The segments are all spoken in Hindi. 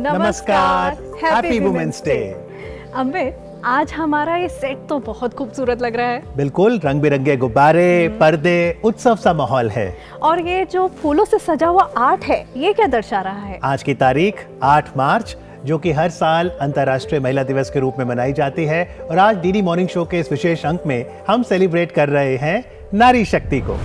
नमस्कार, हैप्पी वुमेन्स डे। अमित, आज हमारा ये सेट तो बहुत खूबसूरत लग रहा है। बिल्कुल, रंग बिरंगे गुब्बारे, पर्दे, उत्सव सा माहौल है। और ये जो फूलों से सजा हुआ आर्ट है, ये क्या दर्शा रहा है? आज की तारीख 8 मार्च, जो कि हर साल अंतर्राष्ट्रीय महिला दिवस के रूप में मनाई जाती है। और आज डीडी मॉर्निंग शो के इस विशेष अंक में हम सेलिब्रेट कर रहे हैं नारी शक्ति को।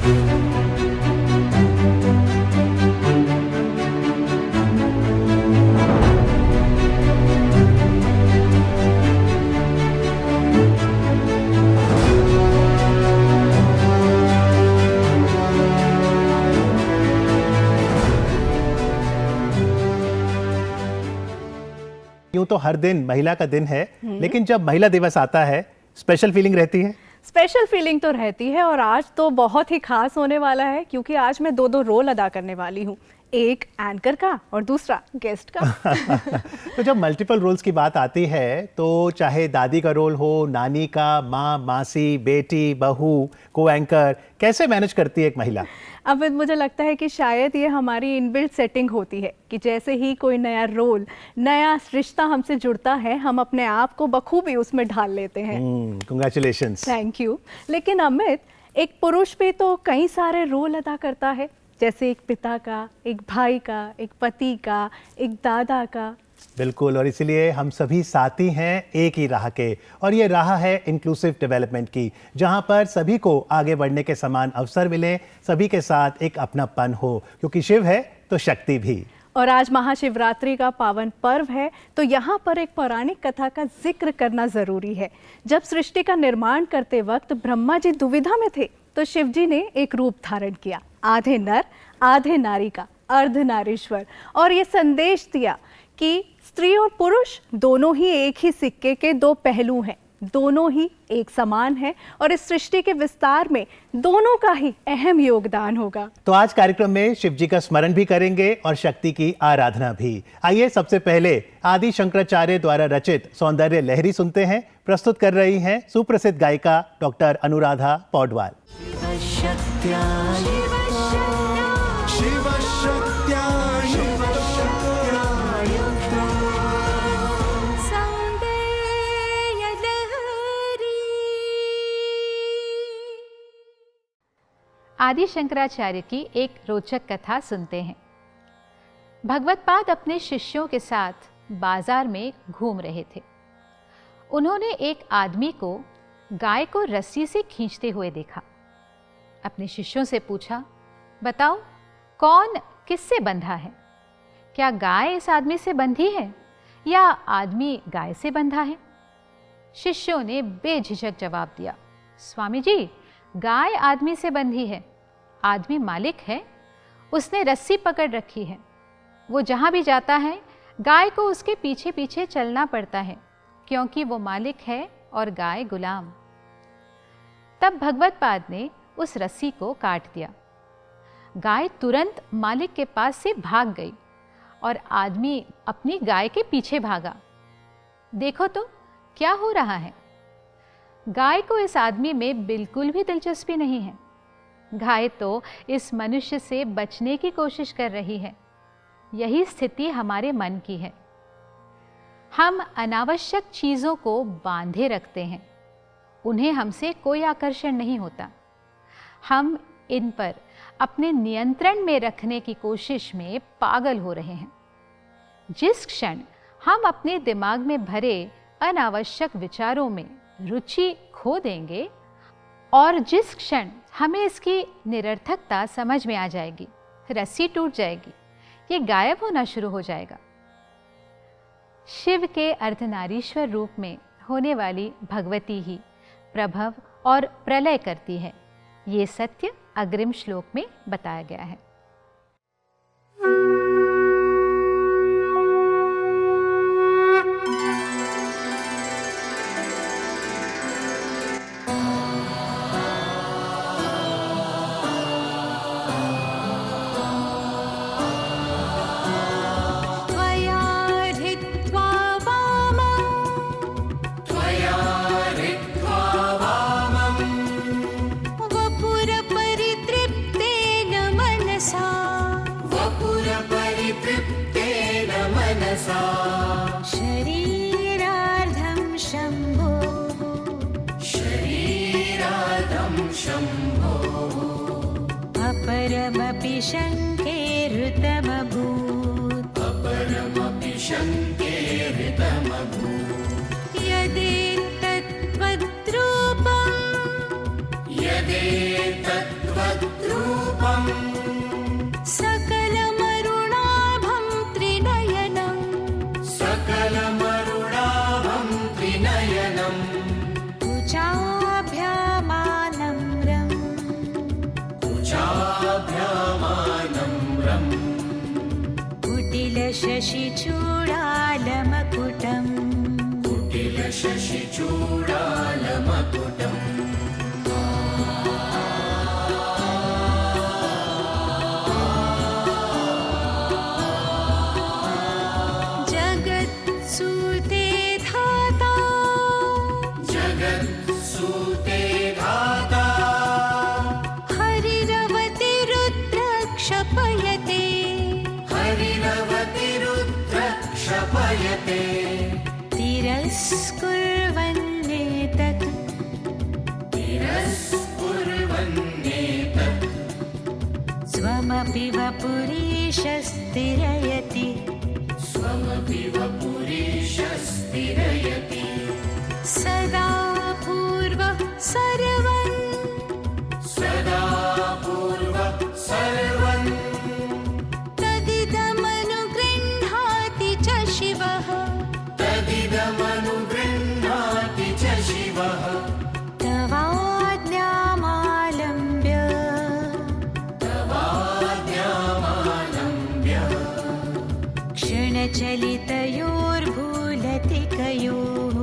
यूं तो हर दिन महिला का दिन है, लेकिन जब महिला दिवस आता है स्पेशल फीलिंग रहती है। स्पेशल फीलिंग तो रहती है, और आज तो बहुत ही खास होने वाला है, क्योंकि आज मैं दो रोल अदा करने वाली हूँ, एक एंकर का और दूसरा गेस्ट का। तो जब मल्टीपल रोल्स की बात आती है, तो चाहे दादी का रोल हो, नानी का, माँ, मासी, बेटी, बहू, को एंकर, कैसे मैनेज करती है एक महिला? अब मुझे लगता है कि शायद ये हमारी इनबिल्ट सेटिंग होती है कि जैसे ही कोई नया रोल, नया रिश्ता हमसे जुड़ता है, हम अपने आप को बखूबी उसमें ढाल लेते हैं। कांग्रेचुलेशंस। Thank you. लेकिन अमित, एक पुरुष भी तो कई सारे रोल अदा करता है, जैसे एक पिता का, एक भाई का, एक पति का, एक दादा का। बिल्कुल, और इसीलिए हम सभी साथी हैं एक ही राह के, और ये राह है इंक्लूसिव डेवलपमेंट की, जहां पर सभी को आगे बढ़ने के समान अवसर मिले, सभी के साथ एक अपनापन हो, क्योंकि शिव है तो शक्ति भी। और आज महाशिवरात्रि का पावन पर्व है, तो यहाँ पर एक पौराणिक कथा का जिक्र करना जरूरी है। जब सृष्टि का निर्माण करते वक्त ब्रह्मा जी दुविधा में थे, तो शिव जी ने एक रूप धारण किया, आधे नर आधे नारी का, अर्धनारीश्वर, और ये संदेश दिया कि स्त्री और पुरुष दोनों ही एक ही सिक्के के दो पहलू हैं, दोनों ही एक समान हैं, और इस सृष्टि के विस्तार में दोनों का ही अहम योगदान होगा। तो आज कार्यक्रम में शिव जी का स्मरण भी करेंगे और शक्ति की आराधना भी। आइए सबसे पहले आदि शंकराचार्य द्वारा रचित सौंदर्य लहरी सुनते हैं। प्रस्तुत कर रही हैं सुप्रसिद्ध गायिका डॉक्टर अनुराधा पौडवाल। आदि शंकराचार्य की एक रोचक कथा सुनते हैं। भगवत्पाद अपने शिष्यों के साथ बाजार में घूम रहे थे। उन्होंने एक आदमी को गाय को रस्सी से खींचते हुए देखा। अपने शिष्यों से पूछा, बताओ कौन किससे बंधा है? क्या गाय इस आदमी से बंधी है या आदमी गाय से बंधा है? शिष्यों ने बेझिझक जवाब दिया, स्वामी जी, गाय आदमी से बंधी है, आदमी मालिक है, उसने रस्सी पकड़ रखी है, वो जहाँ भी जाता है गाय को उसके पीछे पीछे चलना पड़ता है, क्योंकि वो मालिक है और गाय गुलाम। तब भगवत्पाद ने उस रस्सी को काट दिया। गाय तुरंत मालिक के पास से भाग गई और आदमी अपनी गाय के पीछे भागा। देखो तो क्या हो रहा है। गाय को इस आदमी में बिल्कुल भी दिलचस्पी नहीं है। गाय तो इस मनुष्य से बचने की कोशिश कर रही है। यही स्थिति हमारे मन की है। हम अनावश्यक चीज़ों को बांधे रखते हैं, उन्हें हमसे कोई आकर्षण नहीं होता। हम इन पर अपने नियंत्रण में रखने की कोशिश में पागल हो रहे हैं। जिस क्षण हम अपने दिमाग में भरे अनावश्यक विचारों में रुचि खो देंगे और जिस क्षण हमें इसकी निरर्थकता समझ में आ जाएगी, रस्सी टूट जाएगी, ये गायब होना शुरू हो जाएगा। शिव के अर्धनारीश्वर रूप में होने वाली भगवती ही प्रभव और प्रलय करती है। ये सत्य अग्रिम श्लोक में बताया गया है। शङ्केरुतमभूत् अपरमपि शङ्केरुतमभूत् यदेतत्त्वद्रूपम् सकलमरुणाभं त्रिनयनम् कुचाभ्यामानम्रम् कुटिलशशिचूडालमकुटम् जगत्सूते धाता हरिरवति रुद्रक्षपयते तिरस्कुर्वन्नेतत् स्वमपि वपुरीशस्तिरयति सदा पूर्वः सर्वन् तदिदमनुगृह्णाति च शिवः तवाज्ञामालम्ब्य क्षणचलितयोर्भूलतिकयोः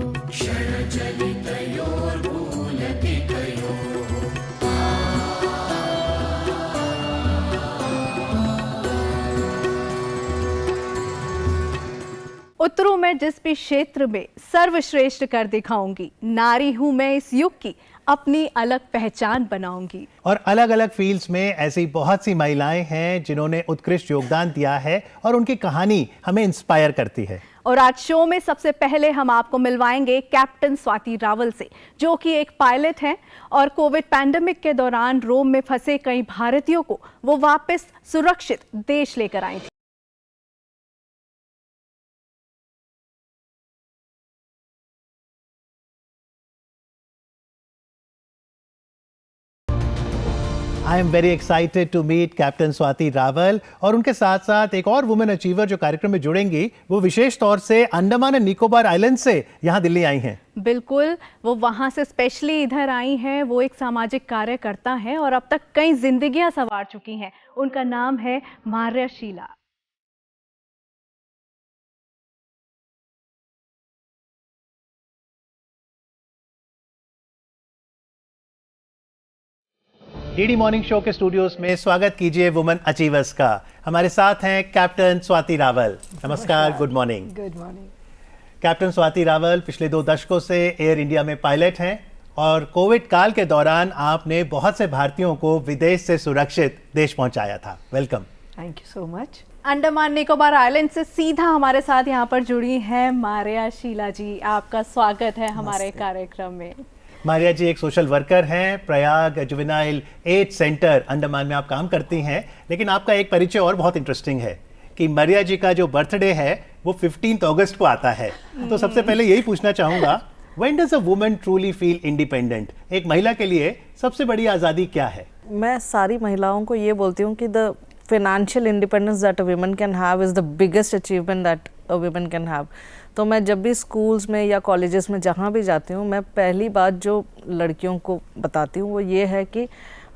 उत्तरों में जिस भी क्षेत्र में सर्वश्रेष्ठ कर दिखाऊंगी, नारी हूं मैं इस युग की, अपनी अलग पहचान बनाऊंगी। और अलग अलग फील्ड्स में ऐसी बहुत सी महिलाएं हैं जिन्होंने उत्कृष्ट योगदान दिया है और उनकी कहानी हमें इंस्पायर करती है। और आज शो में सबसे पहले हम आपको मिलवाएंगे कैप्टन स्वाति रावल से, जो कि एक पायलट हैं और कोविड पैंडेमिक के दौरान रोम में फंसे कई भारतीयों को वो वापस सुरक्षित देश लेकर आई थी। I am very excited to meet captain Swati Rawal. और उनके साथ साथ एक और वुमेन अचीवर जो कार्यक्रम में जुड़ेंगी, वो विशेष तौर से अंडमान एंड निकोबार आइलैंड से यहाँ दिल्ली आई हैं। बिल्कुल, वो वहाँ से स्पेशली इधर आई हैं। वो एक सामाजिक कार्यकर्ता हैं और अब तक कई जिंदगियां संवार चुकी हैं। उनका नाम है मार्याशीला। डीडी मॉर्निंग शो के स्टूडियोज में स्वागत कीजिए वुमेन अचीवर्स का। हमारे साथ हैं कैप्टन स्वाति रावल। नमस्कार, good morning. Good morning. Captain Swati Rawal पिछले 2 दशकों से एयर इंडिया में पायलट हैं और कोविड काल के दौरान आपने बहुत से भारतीयों को विदेश से सुरक्षित देश पहुंचाया था। Welcome. Thank you so much. Andaman Nicobar island से सीधा हमारे साथ यहाँ पर जुड़ी हैं मार्याशीला जी। आपका स्वागत है हमारे कार्यक्रम में। मारिया जी एक सोशल वर्कर हैं, Prayag juvenile age centre Andaman में आप काम करती हैं। लेकिन आपका एक परिचय और बहुत इंटरेस्टिंग है कि मारिया जी का जो बर्थडे है वो 15 अगस्त को आता है। तो सबसे पहले यही पूछना चाहूँगा, when does a woman truly feel independent? एक महिला के लिए सबसे बड़ी आज़ादी क्या है? मैं सारी महिलाओं को ये बोलती हूँ कि the financial independence that a woman can have is the biggest achievement that a woman can have. तो मैं जब भी स्कूल्स में या कॉलेजेस में जहाँ भी जाती हूँ, मैं पहली बात जो लड़कियों को बताती हूँ वो ये है कि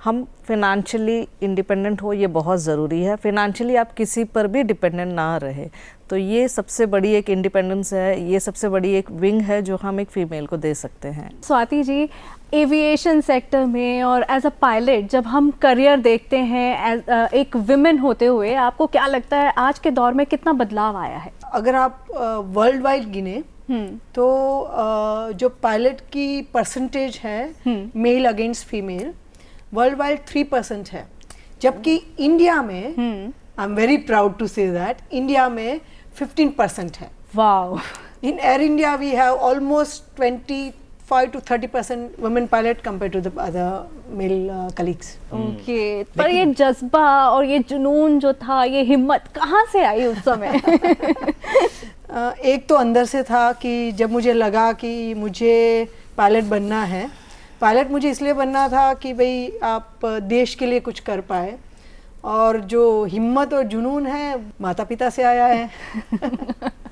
हम फिनेंशियली इंडिपेंडेंट हो, ये बहुत ज़रूरी है। फिनेंशियली आप किसी पर भी डिपेंडेंट ना रहे, तो ये सबसे बड़ी एक इंडिपेंडेंस है, ये सबसे बड़ी एक विंग है जो हम एक फ़ीमेल को दे सकते हैं। स्वाति जी, एविएशन सेक्टर में और एज अ पायलट जब हम करियर देखते हैं एक विमेन होते हुए, आपको क्या लगता है आज के दौर में कितना बदलाव आया है? अगर आप वर्ल्ड वाइड गिने तो जो पायलट की परसेंटेज है male against female world wide 3% है, जबकि इंडिया में I am very proud to say that India में 15% है। Wow. In Air India we have almost 25 to 30% women pilot compared to the other male colleagues. Okay, पर ये जज्बा और ये जुनून जो था, ये हिम्मत कहाँ से आई उस समय? एक तो अंदर से था कि जब मुझे लगा कि मुझे पायलट बनना है, पायलट मुझे इसलिए बनना था कि भाई आप देश के लिए कुछ कर पाए, और जो हिम्मत और जुनून है माता पिता से आया है।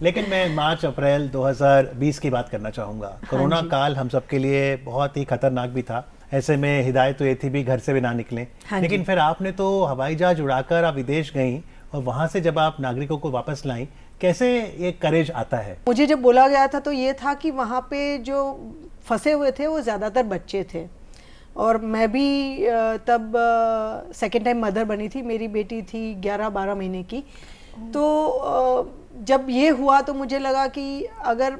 लेकिन मैं मार्च अप्रैल 2020 की बात करना चाहूँगा। कोरोना काल हम सबके लिए बहुत ही खतरनाक भी था। ऐसे में हिदायत तो ये थी भी घर से भी ना निकलें। लेकिन फिर आपने तो हवाई जहाज उड़ाकर आप विदेश गईं, और वहाँ से जब आप नागरिकों को वापस लाईं, कैसे ये करेज आता है? मुझे जब बोला गया था तो ये था कि वहाँ पे जो फंसे हुए थे वो ज़्यादातर बच्चे थे, और मैं भी तब सेकेंड टाइम मदर बनी थी। मेरी बेटी थी 11-12 महीने की। तो जब ये हुआ तो मुझे लगा कि अगर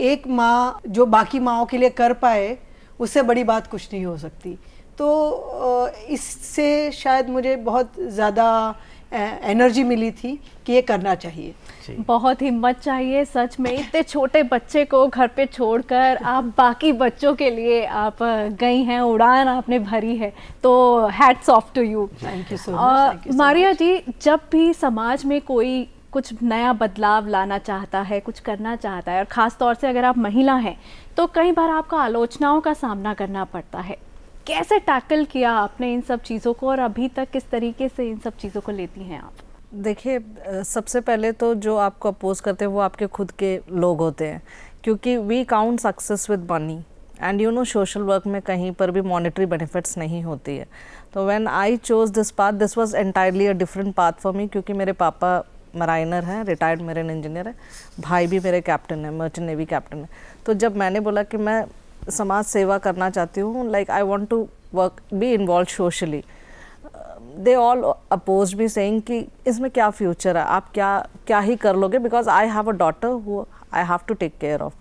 एक माँ जो बाकी माँओं के लिए कर पाए, उससे बड़ी बात कुछ नहीं हो सकती। तो इससे शायद मुझे बहुत ज़्यादा एनर्जी मिली थी कि ये करना चाहिए। बहुत हिम्मत चाहिए सच में, इतने छोटे बच्चे को घर पे छोड़कर आप बाकी बच्चों के लिए आप गई हैं, उड़ान आपने भरी है, तो hats off to you. Thank you so much. Maria ji, जब भी समाज में कोई कुछ नया बदलाव लाना चाहता है, कुछ करना चाहता है, और ख़ास तौर से अगर आप महिला हैं, तो कई बार आपको आलोचनाओं का सामना करना पड़ता है। कैसे टैकल किया आपने इन सब चीज़ों को, और अभी तक किस तरीके से इन सब चीज़ों को लेती हैं आप? देखिए, सबसे पहले तो जो आपको अपोज करते हैं वो आपके खुद के लोग होते हैं, क्योंकि we count success with money, and you know social work में कहीं पर भी मॉनेटरी बेनिफिट्स नहीं होती है। तो when I chose this path, this was entirely a different path for me, क्योंकि मेरे पापा मराइनर हैं, रिटायर्ड मेरिन इंजीनियर है, भाई भी मेरे कैप्टन है, मर्चेंट नेवी कैप्टन है। तो जब मैंने बोला कि मैं समाज सेवा करना चाहती हूँ, like I want to work, be involve socially, they all oppose me saying कि इसमें क्या फ्यूचर है, आप क्या ही कर लोगे, because I have a daughter who I have to take care of.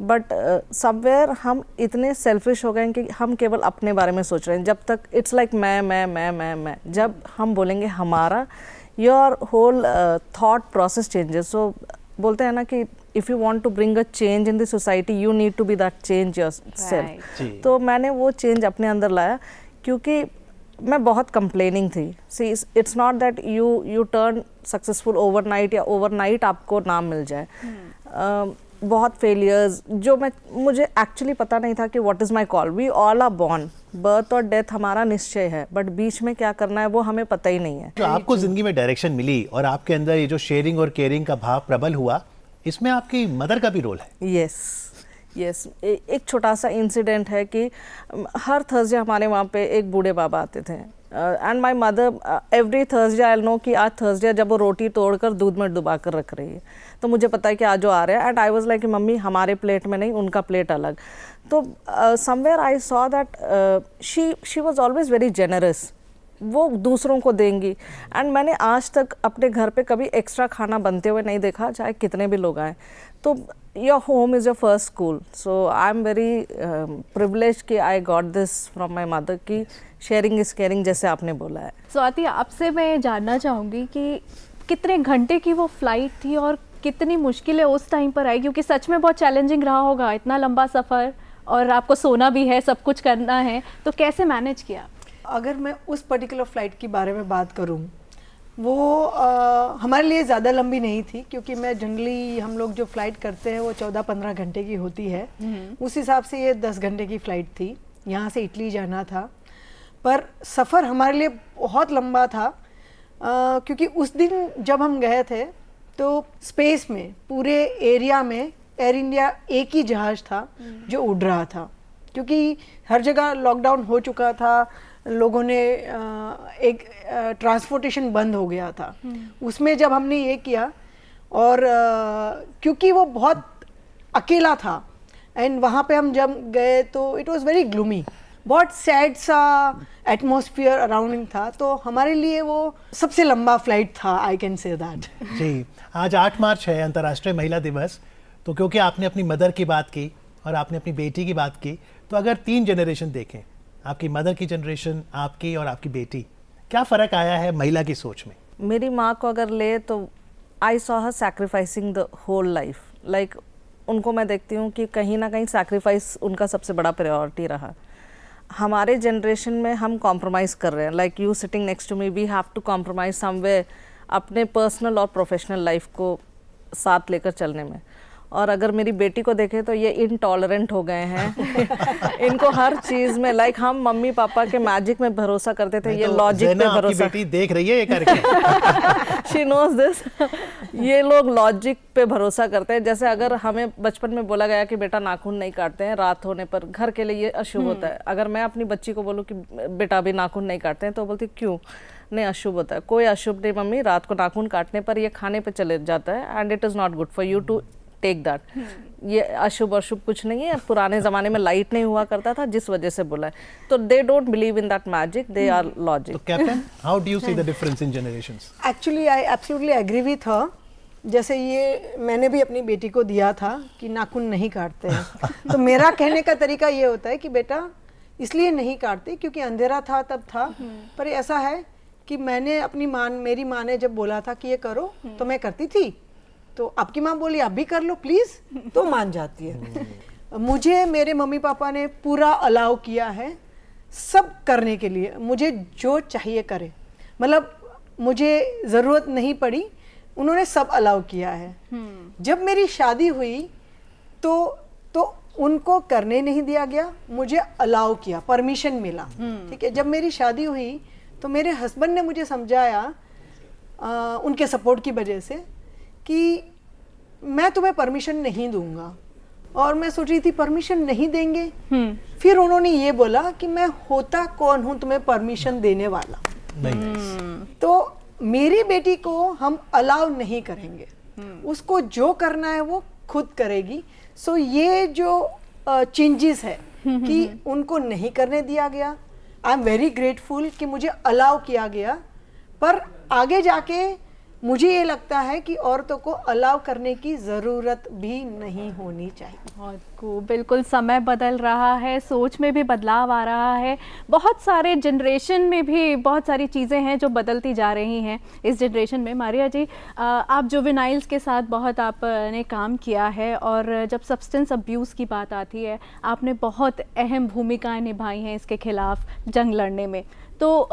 But somewhere हम इतने सेल्फिश हो गए हैं कि हम केवल अपने बारे में सोच रहे हैं। जब तक इट्स लाइक मैं, जब हम बोलेंगे हमारा, your whole thought process changes. So बोलते हैं ना कि if you want to bring a change in the society, you need to be that change yourself. तो मैंने वो चेंज अपने अंदर लाया, क्योंकि मैं बहुत कंप्लेनिंग थी। See, it's not that you turn successful overnight, या ओवरनाइट आपको नाम मिल जाए। बहुत फेलियर्स जो मुझे एक्चुअली पता नहीं था कि what is my call. We all are born, birth और डेथ हमारा निश्चय है, बट बीच में क्या करना है वो हमें पता ही नहीं है। जो आपको जिंदगी में डायरेक्शन मिली और आपके अंदर ये जो शेयरिंग और केयरिंग का भाव प्रबल हुआ, इसमें आपकी मदर का भी रोल है। यस, एक छोटा सा इंसिडेंट है कि हर थर्सडे हमारे वहाँ पे एक बूढ़े बाबा आते थे, and my mother every Thursday I know कि आज थर्सडे, जब वो रोटी तोड़कर दूध में डुबा कर रख रही है, तो मुझे पता है कि आज वो आ रहे हैं। And I was like mummy हमारे प्लेट में नहीं, उनका प्लेट अलग। तो somewhere I saw that she was always very generous, वो दूसरों को देंगी। एंड मैंने आज तक अपने घर पे कभी एक्स्ट्रा खाना बनते हुए नहीं देखा, चाहे कितने भी लोग आए। तो your home is your first school, so I am very privilege कि I got this from my mother कि शेयरिंग इज़ केयरिंग, जैसे आपने बोला है। स्वाति, आपसे मैं जानना चाहूँगी कि कितने घंटे की वो फ्लाइट थी और कितनी मुश्किलें उस टाइम पर आई, क्योंकि सच में बहुत चैलेंजिंग रहा होगा, इतना लंबा सफ़र और आपको सोना भी है, सब कुछ करना है, तो कैसे मैनेज किया? अगर मैं उस पर्टिकुलर फ़्लाइट के बारे में बात करूं, वो हमारे लिए ज़्यादा लंबी नहीं थी, क्योंकि मैं जनरली हम लोग जो फ़्लाइट करते हैं वो 14-15 घंटे की होती है। उस हिसाब से ये 10 घंटे की फ़्लाइट थी, यहाँ से इटली जाना था। पर सफ़र हमारे लिए बहुत लंबा था, क्योंकि उस दिन जब हम गए थे तो स्पेस में, पूरे एरिया में एयर इंडिया एक ही जहाज़ था जो उड़ रहा था, क्योंकि हर जगह लॉकडाउन हो चुका था, लोगों ने एक ट्रांसपोर्टेशन बंद हो गया था। उसमें जब हमने ये किया, और क्योंकि वो बहुत अकेला था, एंड वहाँ पे हम जब गए तो इट वाज वेरी ग्लूमी, बहुत सैड सा एटमॉस्फेयर अराउंडिंग था। तो हमारे लिए वो सबसे लंबा फ्लाइट था, आई कैन से दैट। जी, आज 8 मार्च है, अंतर्राष्ट्रीय महिला दिवस। तो क्योंकि आपने अपनी मदर की बात की और आपने अपनी बेटी की बात की, तो अगर 3 जनरेशन देखें, आपकी मदर की जनरेशन, आपकी और आपकी बेटी, क्या फ़र्क आया है महिला की सोच में? मेरी माँ को अगर ले तो I saw her sacrificing the whole life, like उनको मैं देखती हूँ कि कहीं ना कहीं सैक्रिफाइस उनका सबसे बड़ा प्रायोरिटी रहा। हमारे जनरेशन में हम कॉम्प्रोमाइज़ कर रहे हैं, like you sitting next to me, we have to compromise somewhere अपने पर्सनल और प्रोफेशनल लाइफ को साथ लेकर चलने में। और अगर मेरी बेटी को देखें तो ये इनटॉलरेंट हो गए हैं इनको हर चीज़ में, लाइक हम मम्मी पापा के मैजिक में भरोसा करते थे, ये लॉजिक पे भरोसा। बेटी देख रही है ये करके शी नोज दिस ये लोग लॉजिक पे भरोसा करते हैं। जैसे अगर हमें बचपन में बोला गया कि बेटा नाखून नहीं काटते हैं रात होने पर, घर के लिए ये अशुभ होता है। अगर मैं अपनी बच्ची को बोलूँ कि बेटा अभी नाखून नहीं काटते हैं तो बोलती क्यों, नहीं अशुभ होता है। कोई अशुभ नहीं मम्मी, रात को नाखून काटने पर ये खाने पे चले जाता है and it is not good for you to take that. ये अशुभ अशुभ कुछ नहीं है, पुराने ज़माने में लाइट नहीं हुआ करता था जिस वजह से बोला है। तो they don't believe in that magic, they are logic. तो captain, how do you see the difference in generations? Actually I absolutely agree with her. जैसे ये मैंने भी अपनी बेटी को दिया था कि नाखून नहीं काटते हैं तो मेरा कहने का तरीका ये होता है कि बेटा इसलिए नहीं काटते क्योंकि अंधेरा था तब था, पर ऐसा है कि मैंने अपनी मेरी माँ ने जब बोला था कि ये करो तो मैं करती थी, तो आपकी माँ बोली आप भी कर लो प्लीज, तो मान जाती है। मुझे मेरे मम्मी पापा ने पूरा अलाउ किया है सब करने के लिए, मुझे जो चाहिए करे, मतलब मुझे ज़रूरत नहीं पड़ी, उन्होंने सब अलाउ किया है। जब मेरी शादी हुई तो उनको करने नहीं दिया गया, मुझे अलाउ किया, परमिशन मिला। ठीक है, जब मेरी शादी हुई तो मेरे हस्बैंड ने मुझे समझाया उनके सपोर्ट की वजह से कि मैं तुम्हें परमिशन नहीं दूंगा, और मैं सोच रही थी परमिशन नहीं देंगे। फिर उन्होंने ये बोला कि मैं होता कौन हूं तुम्हें परमिशन देने वाला। तो मेरी बेटी को हम अलाउ नहीं करेंगे, उसको जो करना है वो खुद करेगी। सो ये जो चेंजेस है कि उनको नहीं करने दिया गया, आई एम वेरी ग्रेटफुल कि मुझे अलाउ किया गया, पर आगे जाके मुझे ये लगता है कि औरतों को अलाउ करने की ज़रूरत भी नहीं होनी चाहिए। बहुत खूब, बिल्कुल समय बदल रहा है, सोच में भी बदलाव आ रहा है, बहुत सारे जनरेशन में भी बहुत सारी चीज़ें हैं जो बदलती जा रही हैं इस जनरेशन में। मारिया जी, आप जुवेनाइल्स के साथ बहुत आपने काम किया है, और जब सब्सटेंस अब्यूज़ की बात आती है आपने बहुत अहम भूमिकाएं निभाई हैं इसके खिलाफ जंग लड़ने में। तो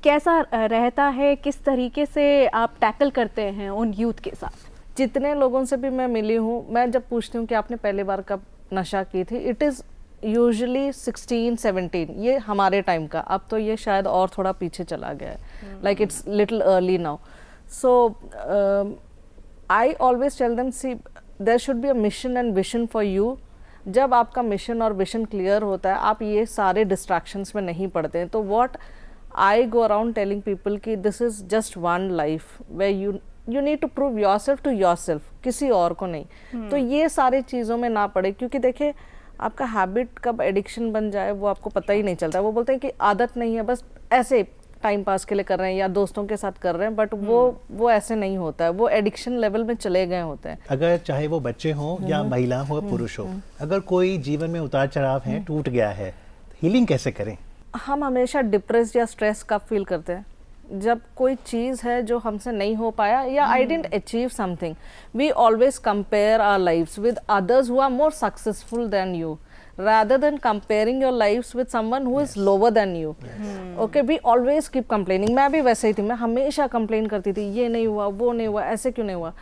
कैसा रहता है, किस तरीके से आप टैकल करते हैं उन यूथ के साथ? जितने लोगों से भी मैं मिली हूँ, मैं जब पूछती हूँ कि आपने पहली बार कब नशा की थी, इट इज़ यूजुअली 16-17, ये हमारे टाइम का। अब तो ये शायद और थोड़ा पीछे चला गया है, like it's little early now. So I always tell them, see there should be a mission and vision for you. जब आपका मिशन और विजन क्लियर होता है, आप ये सारे डिस्ट्रैक्शंस में नहीं पड़ते हैं। तो what I go around telling people कि this is just one life where you need to prove yourself to yourself, किसी और को नहीं। तो ये सारी चीज़ों में ना पड़े, क्योंकि देखिए आपका हैबिट कब एडिक्शन बन जाए वो आपको पता ही नहीं चलता। वो बोलते हैं कि आदत नहीं है, बस ऐसे टाइम पास के लिए कर रहे हैं या दोस्तों के साथ कर रहे हैं, बट वो ऐसे नहीं होता है, वो एडिक्शन लेवल में चले गए होते हैं। अगर चाहे वो बच्चे हों या महिला हो या पुरुष हो, अगर कोई जीवन में उतार चढ़ाव है, टूट गया है, हीलिंग कैसे करें? हम हमेशा डिप्रेस्ड या स्ट्रेस कब फील करते हैं? जब कोई चीज़ है जो हमसे नहीं हो पाया, या I didn't achieve something. We always compare our lifes with others who are more successful than you, rather than comparing your lives with someone who is lower than you. Okay, we always keep complaining. मैं भी वैसे ही थी, मैं हमेशा कंप्लेन करती थी, ये नहीं हुआ, वो नहीं हुआ, ऐसे क्यों नहीं हुआ।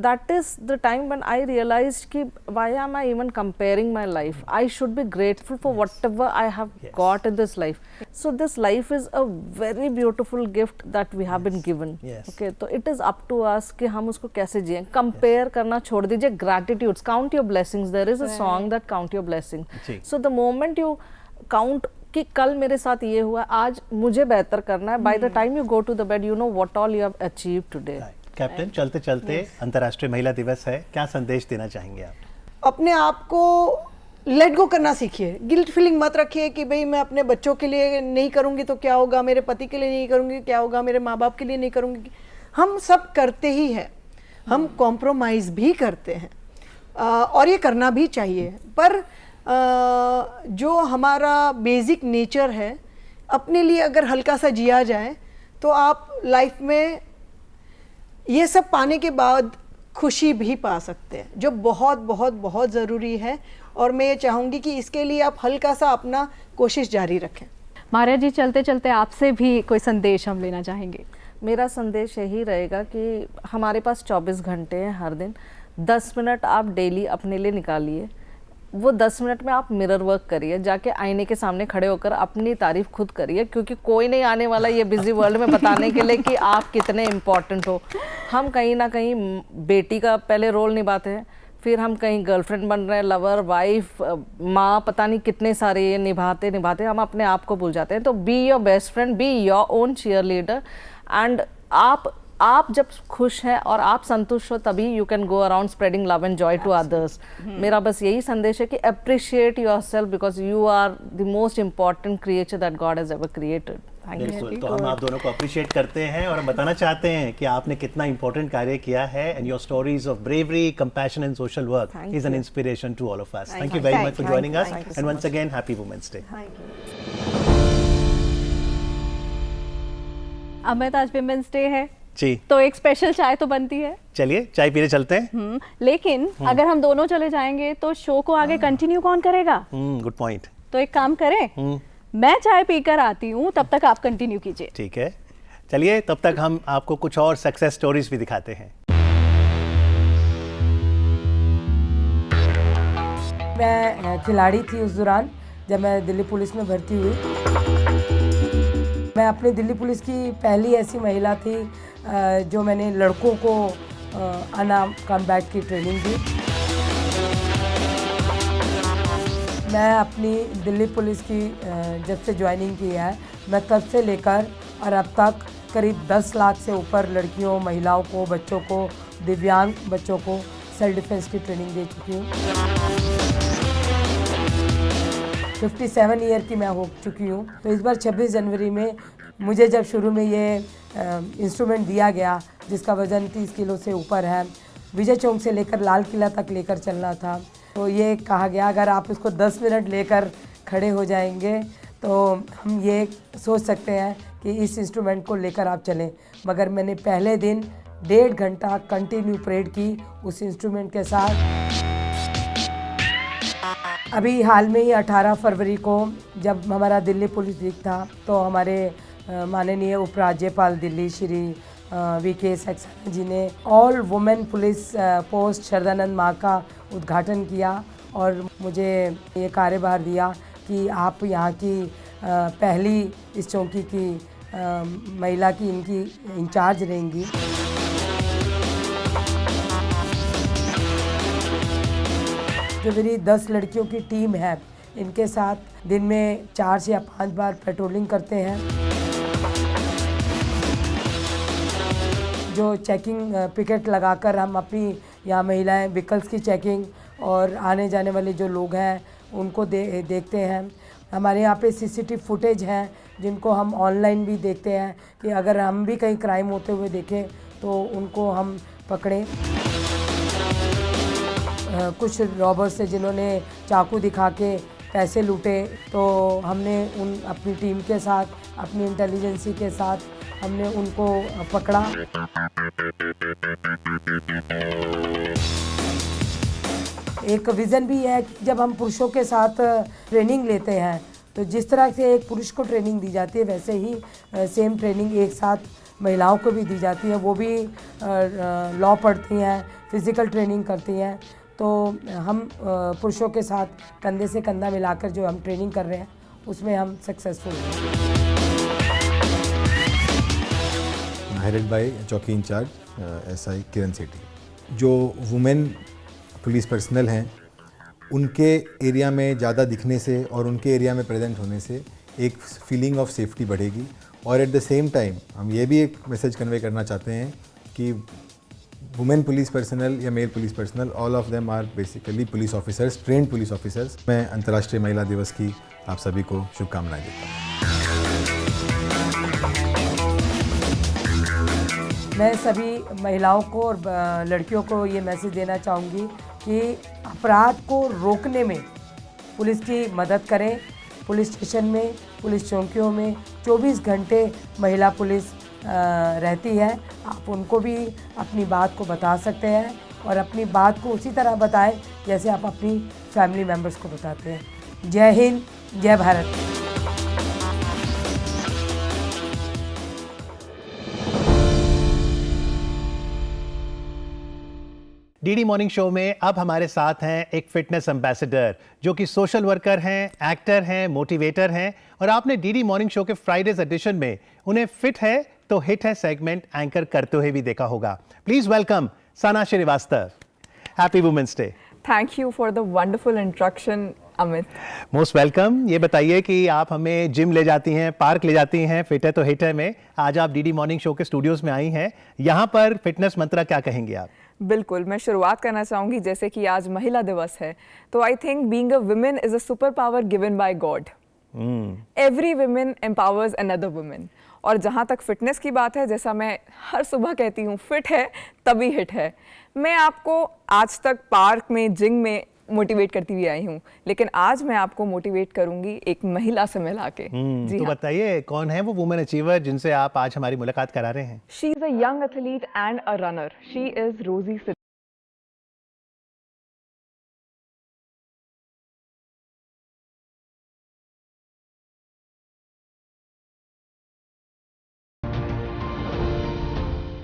That is the time when I realized कि why am I even comparing my life? I should be grateful for whatever I have got in this life. So this life is a very beautiful gift that we have been given. Okay, तो it is up to us कि हम उसको कैसे जिएं। Compare करना छोड़ दीजिए, gratitude, count your blessings. There is a song that count your blessings. So the moment you count कि कल मेरे साथ ये हुआ, आज मुझे बेहतर करना है, by the time you go to the bed, you know what all you have achieved today. Captain, चलते चलते अंतर्राष्ट्रीय महिला दिवस है, क्या संदेश देना चाहेंगे आप? अपने आप को लेट गो करना सीखिए, गिल्ट फीलिंग मत रखिए कि भाई मैं अपने बच्चों के लिए नहीं करूँगी तो क्या होगा, मेरे पति के लिए नहीं करूँगी क्या होगा, मेरे माँ बाप के लिए नहीं करूँगी। हम सब करते ही हैं, हम कॉम्प्रोमाइज़ भी करते हैं, और ये करना भी चाहिए, पर जो हमारा बेसिक नेचर है, अपने लिए अगर हल्का सा जिया जाए तो आप लाइफ में ये सब पाने के बाद खुशी भी पा सकते हैं, जो बहुत बहुत बहुत ज़रूरी है। और मैं ये चाहूँगी कि इसके लिए आप हल्का सा अपना कोशिश जारी रखें। मारिया जी, चलते चलते आपसे भी कोई संदेश हम लेना चाहेंगे। मेरा संदेश यही रहेगा कि हमारे पास 24 घंटे हैं हर दिन, 10 मिनट आप डेली अपने लिए निकालिए। वो 10 मिनट में आप मिरर वर्क करिए, जाके आईने के सामने खड़े होकर अपनी तारीफ खुद करिए, क्योंकि कोई नहीं आने वाला ये बिजी वर्ल्ड में बताने के लिए कि आप कितने इम्पोर्टेंट हो। हम कहीं ना कहीं बेटी का पहले रोल निभाते हैं, फिर हम कहीं गर्लफ्रेंड बन रहे हैं, लवर, वाइफ, माँ, पता नहीं कितने सारे ये निभाते निभाते हम अपने आप को भूल जाते हैं। तो be your best friend, be your own cheerleader. And आप जब खुश हैं और आप संतुष्ट हो, तभी you can go around spreading love and joy to others. मेरा बस यही संदेश है कि appreciate yourself, because you are the most important creature that God has ever created. बिल्कुल, तो हम आप दोनों को अप्रिशिएट करते हैं और हम बताना चाहते हैं कि आपने कितना इंपॉर्टेंट कार्य किया है, and your stories of bravery, compassion and social work is an inspiration to all of us. Thank you very much for joining us, and once again happy women's day. Amit, आज विमेंस डे है जी, तो एक स्पेशल चाय तो बनती है। चलिए चाय पीने चलते हैं। लेकिन अगर हम दोनों चले जाएंगे तो शो को आगे कंटिन्यू कौन करेगा? Good point. तो एक काम करें, मैं चाय पीकर आती हूँ, तब तक आप कंटिन्यू कीजिए। ठीक है, चलिए तब तक हम आपको कुछ और सक्सेस स्टोरीज भी दिखाते हैं। मैं खिलाड़ी थी उस दौरान जब मैं दिल्ली पुलिस में भर्ती हुई। मैं अपनी दिल्ली पुलिस की पहली ऐसी महिला थी जो मैंने लड़कों को अनआर्म्ड कॉम्बैट की ट्रेनिंग दी। मैं अपनी दिल्ली पुलिस की जब से ज्वाइनिंग की है, मैं तब से लेकर और अब तक करीब 10 लाख से ऊपर लड़कियों, महिलाओं को, बच्चों को, दिव्यांग बच्चों को सेल्फ डिफेंस की ट्रेनिंग दे चुकी हूँ। 57 ईयर की मैं हो चुकी हूँ। तो इस बार 26 जनवरी में मुझे जब शुरू में ये इंस्ट्रूमेंट दिया गया, जिसका वज़न 30 किलो से ऊपर है, विजय चौक से लेकर लाल किला तक लेकर चलना था, तो ये कहा गया अगर आप इसको 10 मिनट लेकर खड़े हो जाएंगे तो हम ये सोच सकते हैं कि इस इंस्ट्रूमेंट को लेकर आप चलें। मगर मैंने पहले दिन 1.5 घंटा कंटिन्यू परेड की उस इंस्ट्रूमेंट के साथ। अभी हाल में ही 18 फरवरी को जब हमारा दिल्ली पुलिस वीक था, तो हमारे माननीय उपराज्यपाल दिल्ली श्री वीके सक्सेना जी ने ऑल वुमेन पुलिस पोस्ट शरदानंद माँ का उद्घाटन किया और मुझे ये कार्यभार दिया कि आप यहाँ की पहली इस चौकी की महिला की इनकी इंचार्ज रहेंगी। जो मेरी 10 लड़कियों की टीम है, इनके साथ दिन में 4 से 5 बार पेट्रोलिंग करते हैं। जो चेकिंग पिकेट लगाकर हम अपनी यहाँ महिलाएं व्हीकल्स की चेकिंग और आने जाने वाले जो लोग हैं उनको देखते हैं। हमारे यहाँ पे सीसीटीवी फुटेज हैं जिनको हम ऑनलाइन भी देखते हैं कि अगर हम भी कहीं क्राइम होते हुए देखें तो उनको हम पकड़ें। कुछ रॉबर्स से जिन्होंने चाकू दिखा के पैसे लूटे, तो हमने उन अपनी टीम के साथ, अपनी इंटेलिजेंसी के साथ हमने उनको पकड़ा। एक विज़न भी है कि जब हम पुरुषों के साथ ट्रेनिंग लेते हैं तो जिस तरह से एक पुरुष को ट्रेनिंग दी जाती है, वैसे ही सेम ट्रेनिंग एक साथ महिलाओं को भी दी जाती है। वो भी लॉ पढ़ती हैं, फिज़िकल ट्रेनिंग करती हैं। तो हम पुरुषों के साथ कंधे से कंधा मिलाकर जो हम ट्रेनिंग कर रहे हैं उसमें हम सक्सेसफुल हैं। हायरेड बाय चौकी इंचार्ज एसआई किरण सेठी। जो वुमेन पुलिस पर्सनल हैं उनके एरिया में ज़्यादा दिखने से और उनके एरिया में प्रेजेंट होने से एक फीलिंग ऑफ सेफ्टी बढ़ेगी। और एट द सेम टाइम हम ये भी एक मैसेज कन्वे करना चाहते हैं कि वुमेन पुलिस पर्सनल या male police personnel, all of them are basically police officers, trained police officers. मैं अंतर्राष्ट्रीय महिला दिवस की आप सभी को शुभकामनाएं देता हूँ। मैं सभी महिलाओं को और लड़कियों को ये मैसेज देना चाहूँगी कि अपराध को रोकने में पुलिस की मदद करें। पुलिस स्टेशन में, पुलिस चौकियों में 24 घंटे महिला पुलिस रहती है, आप उनको भी अपनी बात को बता सकते हैं और अपनी बात को उसी तरह बताएं जैसे आप अपनी फैमिली मेम्बर्स को बताते हैं। जय हिंद, जय भारत। डीडी मॉर्निंग शो में अब हमारे साथ हैं एक फिटनेस एम्बेसडर जो कि सोशल वर्कर हैं, एक्टर हैं, मोटिवेटर हैं और आपने डीडी मॉर्निंग शो के फ्राइडेज एडिशन में उन्हें फिट है तो हिट है सेगमेंट एंकर करते हुए भी देखा होगा। Please welcome Sana Srivastava. Happy women's day. Thank you for the wonderful introduction, Amit. Most welcome. ये बताइए कि आप हमें जिम ले जाती हैं, पार्क ले जाती हैं, फिट है तो हिट है में आज आप डीडी मॉर्निंग शो के स्टूडियोज में आई हैं। यहाँ पर फिटनेस मंत्र क्या कहेंगे आप? बिल्कुल, मैं शुरुआत करना चाहूँगी जैसे कि आज महिला दिवस है, तो I think being a women is a super power given by God. Every women empowers another women. और जहाँ तक फिटनेस की बात है, जैसा मैं हर सुबह कहती हूँ, फिट है तभी हिट है। मैं आपको आज तक पार्क में, जिम में मोटिवेट करती हुई आई हूँ, लेकिन आज मैं आपको मोटिवेट करूंगी एक महिला से मिला के। जी तो हाँ। बताइए कौन है वो वुमेन अचीवर जिनसे आप आज हमारी मुलाकात करा रहे हैं? She is a young athlete and a runner. She is रोजी Siddiqui.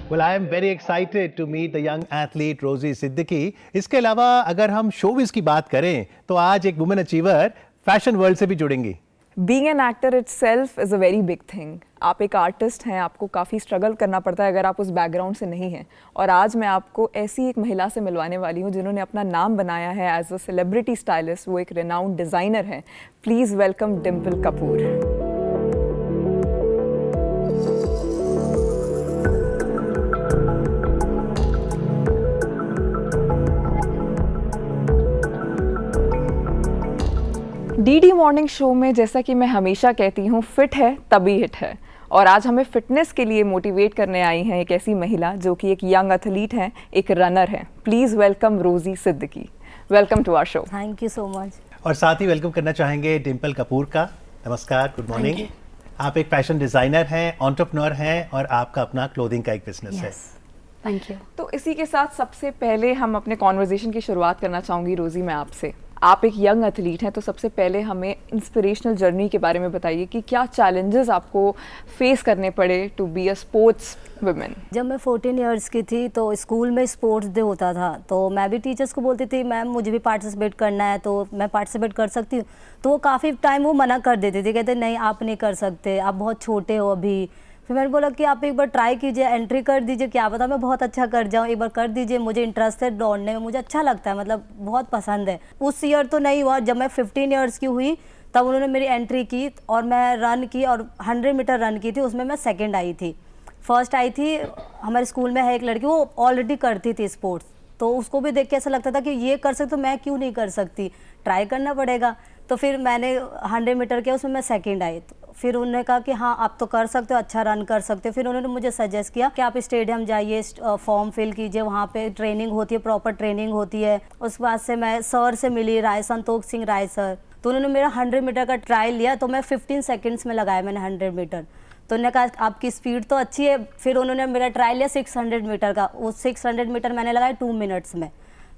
Well, I am very excited to meet the young athlete Rosie Siddiqui. इसके अलावा अगर हम शोबिज की बात करें तो आज एक वुमेन अचीवर फैशन वर्ल्ड से भी जुड़ेंगी। Being an actor itself is a very big thing. आप एक आर्टिस्ट हैं, आपको काफ़ी स्ट्रगल करना पड़ता है अगर आप उस बैकग्राउंड से नहीं हैं। और आज मैं आपको ऐसी एक महिला से मिलवाने वाली हूँ जिन्होंने अपना नाम बनाया है एज अ सेलिब्रिटी स्टाइलिस्ट। वो एक रेनाउंड डिज़ाइनर हैं। Please welcome Dimple Kapoor. DD morning show में जैसा कि मैं हमेशा कहती हूँ, फिट है तभी हिट है। और आज हमें फिटनेस के लिए मोटिवेट करने आई हैं एक ऐसी महिला जो कि एक यंग एथलीट हैं, एक रनर हैं। Please welcome Rozy Siddiqui. Welcome to our show. Thank you so much. और साथ ही वेलकम करना चाहेंगे डिम्पल कपूर का। नमस्कार, गुड मॉर्निंग। आप एक फैशन डिज़ाइनर हैं, एंटरप्रेन्योर हैं और आपका अपना क्लोथिंग का एक बिजनेस है। Thank you. तो इसी के साथ सबसे पहले हम अपने कॉन्वर्जेशन की शुरुआत करना चाहूँगी रोजी मैं आपसे। आप एक यंग एथलीट हैं, तो सबसे पहले हमें इंस्पिरेशनल जर्नी के बारे में बताइए कि क्या चैलेंजेस आपको फेस करने पड़े to be a sports women. जब मैं 14 इयर्स की थी तो स्कूल में स्पोर्ट्स डे होता था, तो मैं भी टीचर्स को बोलती थी मैम मुझे भी पार्टिसिपेट करना है, तो मैं पार्टिसिपेट कर सकती हूँ। तो वो काफ़ी टाइम वो मना कर देते थे, कहते नहीं आप नहीं कर सकते, आप बहुत छोटे हो अभी। फिर मैंने बोला कि आप एक बार ट्राई कीजिए, एंट्री कर दीजिए, क्या पता मैं बहुत अच्छा कर जाऊँ, एक बार कर दीजिए। मुझे इंटरेस्ट है दौड़ने में, मुझे अच्छा लगता है, मतलब बहुत पसंद है। उस ईयर तो नहीं हुआ, जब मैं 15 इयर्स की हुई तब उन्होंने मेरी एंट्री की और मैं रन की और 100 मीटर रन की थी, उसमें मैं सेकेंड आई थी। फर्स्ट आई थी, हमारे स्कूल में है एक लड़की, वो ऑलरेडी करती थी स्पोर्ट्स, तो उसको भी देख के ऐसा लगता था कि ये कर सकते तो मैं क्यों नहीं कर सकती, ट्राई करना पड़ेगा। तो फिर मैंने 100 मीटर किया, उसमें मैं सेकंड आई। तो फिर उन्होंने कहा कि हाँ आप तो कर सकते हो, अच्छा रन कर सकते हो। फिर उन्होंने मुझे सजेस्ट किया कि आप स्टेडियम जाइए, फॉर्म फिल कीजिए, वहाँ पे ट्रेनिंग होती है, प्रॉपर ट्रेनिंग होती है। उस बाद से मैं सर से मिली, संतोष सिंह राय सर, तो उन्होंने मेरा 100 मीटर का ट्रायल लिया, तो मैं 15 सेकेंड्स में लगाया मैंने 100 मीटर। तो उन्होंने कहा आपकी स्पीड तो अच्छी है। फिर उन्होंने मेरा ट्रायल लिया 600 मीटर का, वो 600 मीटर मैंने लगाया 2 मिनट्स में।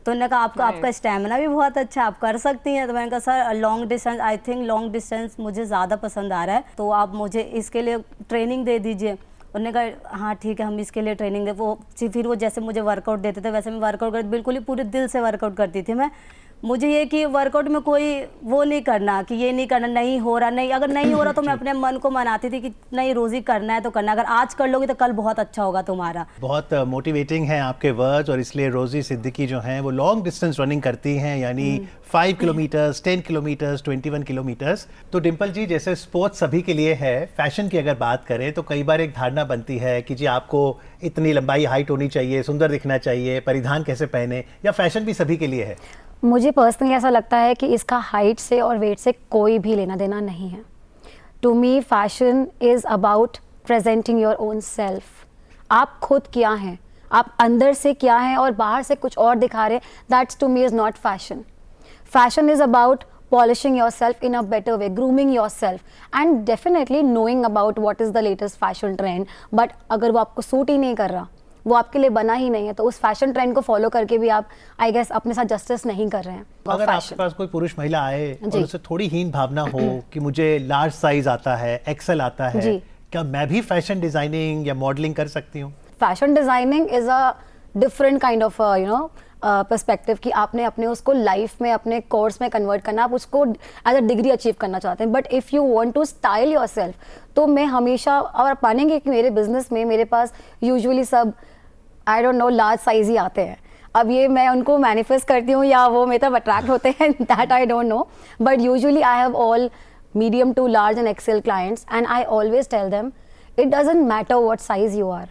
तो उन्होंने कहा आपका स्टैमिना भी बहुत अच्छा, आप कर सकती हैं। तो मैंने कहा sir long distance, I think long distance मुझे ज़्यादा पसंद आ रहा है, तो आप मुझे इसके लिए ट्रेनिंग दे दीजिए। उन्होंने कहा हाँ ठीक है हम इसके लिए ट्रेनिंग दे। फिर वो जैसे मुझे वर्कआउट देते थे वैसे मैं वर्कआउट करती, बिल्कुल ही पूरे दिल से वर्कआउट करती थी मैं। मुझे ये कि वर्कआउट में कोई वो नहीं करना कि ये नहीं करना, नहीं हो रहा, नहीं, अगर नहीं हो रहा तो मैं अपने मन को मनाती थी कि नहीं रोजी करना है तो करना, अगर आज कर लोगे तो कल बहुत अच्छा होगा तुम्हारा। बहुत मोटिवेटिंग है आपके वर्ड्स और इसलिए रोजी सिद्दीकी जो हैं वो लॉन्ग डिस्टेंस रनिंग करती हैं, यानी 5 किलोमीटर्स, 10 किलोमीटर्स, 21 किलोमीटर्स। तो डिम्पल जी जैसे स्पोर्ट्स सभी के लिए है, फैशन की अगर बात करें तो कई बार एक धारणा बनती है कि जी आपको इतनी लंबाई हाइट होनी चाहिए, सुंदर दिखना चाहिए, परिधान कैसे पहने, या फैशन भी सभी के लिए है? मुझे पर्सनली ऐसा लगता है कि इसका हाइट से और वेट से कोई भी लेना देना नहीं है। To me fashion is about presenting your own self. आप खुद क्या हैं, आप अंदर से क्या हैं और बाहर से कुछ और दिखा रहे हैं, that's to me is not fashion. Fashion is about polishing yourself in a better way, grooming yourself, and definitely knowing about what is the latest fashion trend. But अगर वो आपको सूट ही नहीं कर रहा, वो आपके लिए बना ही नहीं है, तो उस फैशन ट्रेंड को फॉलो करके भी आप आई गेस अपने साथ जस्टिस नहीं कर रहे हैं। अगर आपके पास कोई पुरुष महिला आए और उसे थोड़ी हीन भावना हो कि मुझे लार्ज साइज आता है, एक्सेल आता है, क्या मैं भी फैशन डिजाइनिंग या मॉडलिंग कर सकती हूँ? Fashion designing is a different kind of perspective कि आपने अपने उसको लाइफ में अपने कोर्स में कन्वर्ट करना, आप उसको एज अ डिग्री अचीव करना चाहते हैं। But if you want to style yourself, तो मैं हमेशा, और आप मानेंगे कि मेरे बिजनेस में मेरे पास यूजुअली सब I don't know large size ही आते हैं। अब ये मैं उनको मैनिफेस्ट करती हूँ या वो मेरे तरफ अट्रैक्ट होते हैं, that I don't no, but usually I have all medium to large and excel clients, and I always tell them it doesn't matter what size you are,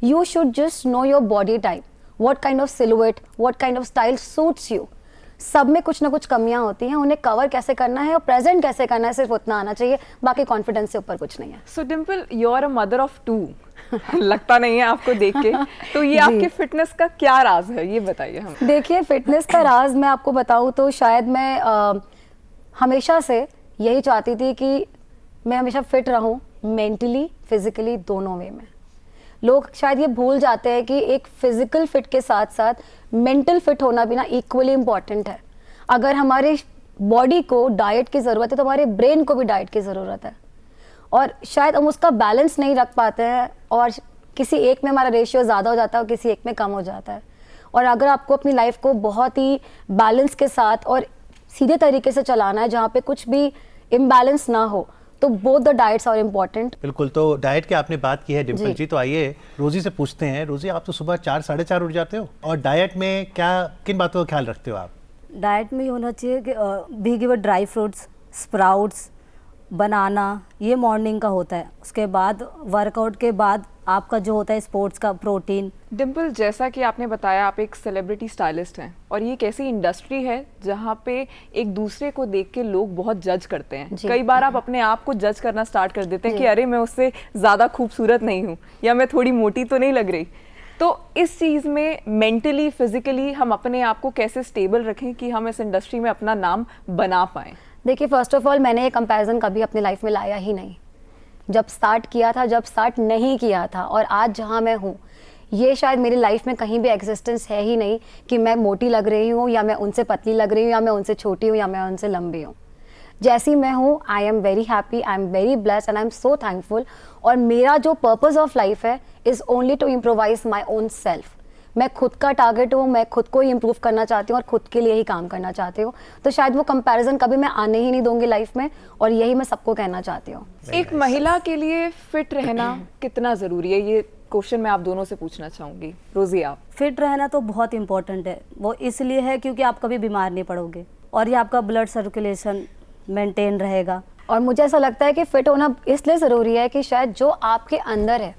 you should just know your body type, what kind of silhouette, what kind of style suits you. सब में कुछ ना कुछ कमियां होती हैं, उन्हें कवर कैसे करना है और प्रेजेंट कैसे करना है, सिर्फ उतना आना चाहिए, बाकी कॉन्फिडेंस से ऊपर कुछ नहीं है। So Dimple, you are a mother of 2 लगता नहीं है आपको देख के, तो ये आपके फिटनेस का क्या राज है, ये बताइए हमें। देखिए, फिटनेस का राज मैं आपको बताऊं तो शायद मैं हमेशा से यही चाहती थी कि मैं हमेशा फिट रहूं, मेंटली फिजिकली दोनों वे में। लोग शायद ये भूल जाते हैं कि एक फिजिकल फिट के साथ साथ मेंटल फिट होना भी ना इक्वली इम्पॉर्टेंट है। अगर हमारे बॉडी को डाइट की ज़रूरत है तो हमारे ब्रेन को भी डाइट की ज़रूरत है, और शायद हम उसका बैलेंस नहीं रख पाते हैं, और किसी एक में हमारा रेशियो ज़्यादा हो जाता है और किसी एक में कम हो जाता है। और अगर आपको अपनी लाइफ को बहुत ही बैलेंस के साथ और सीधे तरीके से चलाना है, जहाँ पे कुछ भी इम्बैलेंस ना हो, तो both the diets are important. बिल्कुल, तो डाइट की आपने बात की है डिम्पल जी, तो आइए रोजी से पूछते हैं। रोजी, आप तो सुबह 4 साढ़े 4 उठ जाते हो, और डाइट में क्या किन बातों का ख्याल रखते हो आप? डाइट में ये होना चाहिए कि भीगे हुए ड्राई फ्रूट्स, स्प्राउट्स, बनाना, ये मॉर्निंग का होता है। उसके बाद वर्कआउट के बाद आपका जो होता है स्पोर्ट्स का प्रोटीन। डिम्पल, जैसा कि आपने बताया आप एक सेलिब्रिटी स्टाइलिस्ट हैं, और ये एक ऐसी इंडस्ट्री है जहाँ पे एक दूसरे को देख के लोग बहुत जज करते हैं। कई बार आप अपने आप को जज करना स्टार्ट कर देते हैं कि अरे मैं उससे ज़्यादा खूबसूरत नहीं हूँ, या मैं थोड़ी मोटी तो नहीं लग रही। तो इस चीज़ में मेंटली फिजिकली हम अपने आप को कैसे स्टेबल रखें कि हम इस इंडस्ट्री में अपना नाम बना पाएँ? देखिए, फर्स्ट ऑफ ऑल मैंने ये कंपैरिजन कभी अपनी लाइफ में लाया ही नहीं। जब स्टार्ट किया था, जब स्टार्ट नहीं किया था, और आज जहाँ मैं हूँ, ये शायद मेरी लाइफ में कहीं भी एग्जिस्टेंस है ही नहीं कि मैं मोटी लग रही हूँ, या मैं उनसे पतली लग रही हूँ, या मैं उनसे छोटी हूँ, या मैं उनसे लंबी हूँ। जैसी मैं हूँ, I am very happy, I am very blessed and I am so thankful. और मेरा जो पर्पज़ ऑफ लाइफ है is only to improvise my own self. मैं खुद का टारगेट हूँ, मैं खुद को ही इम्प्रूव करना चाहती हूँ और खुद के लिए ही काम करना चाहती हूँ, तो शायद वो कंपैरिजन कभी मैं आने ही नहीं दूंगी लाइफ में, और यही मैं सबको कहना चाहती हूँ। एक महिला के लिए फिट रहना कितना ज़रूरी है, ये क्वेश्चन मैं आप दोनों से पूछना चाहूँगी। रोजी, आप? फिट रहना तो बहुत इंपॉर्टेंट है। वो इसलिए है क्योंकि आप कभी बीमार नहीं पड़ोगे, और ये आपका ब्लड सर्कुलेशन मेंटेन रहेगा। और मुझे ऐसा लगता है कि फिट होना इसलिए ज़रूरी है कि शायद जो आपके अंदर है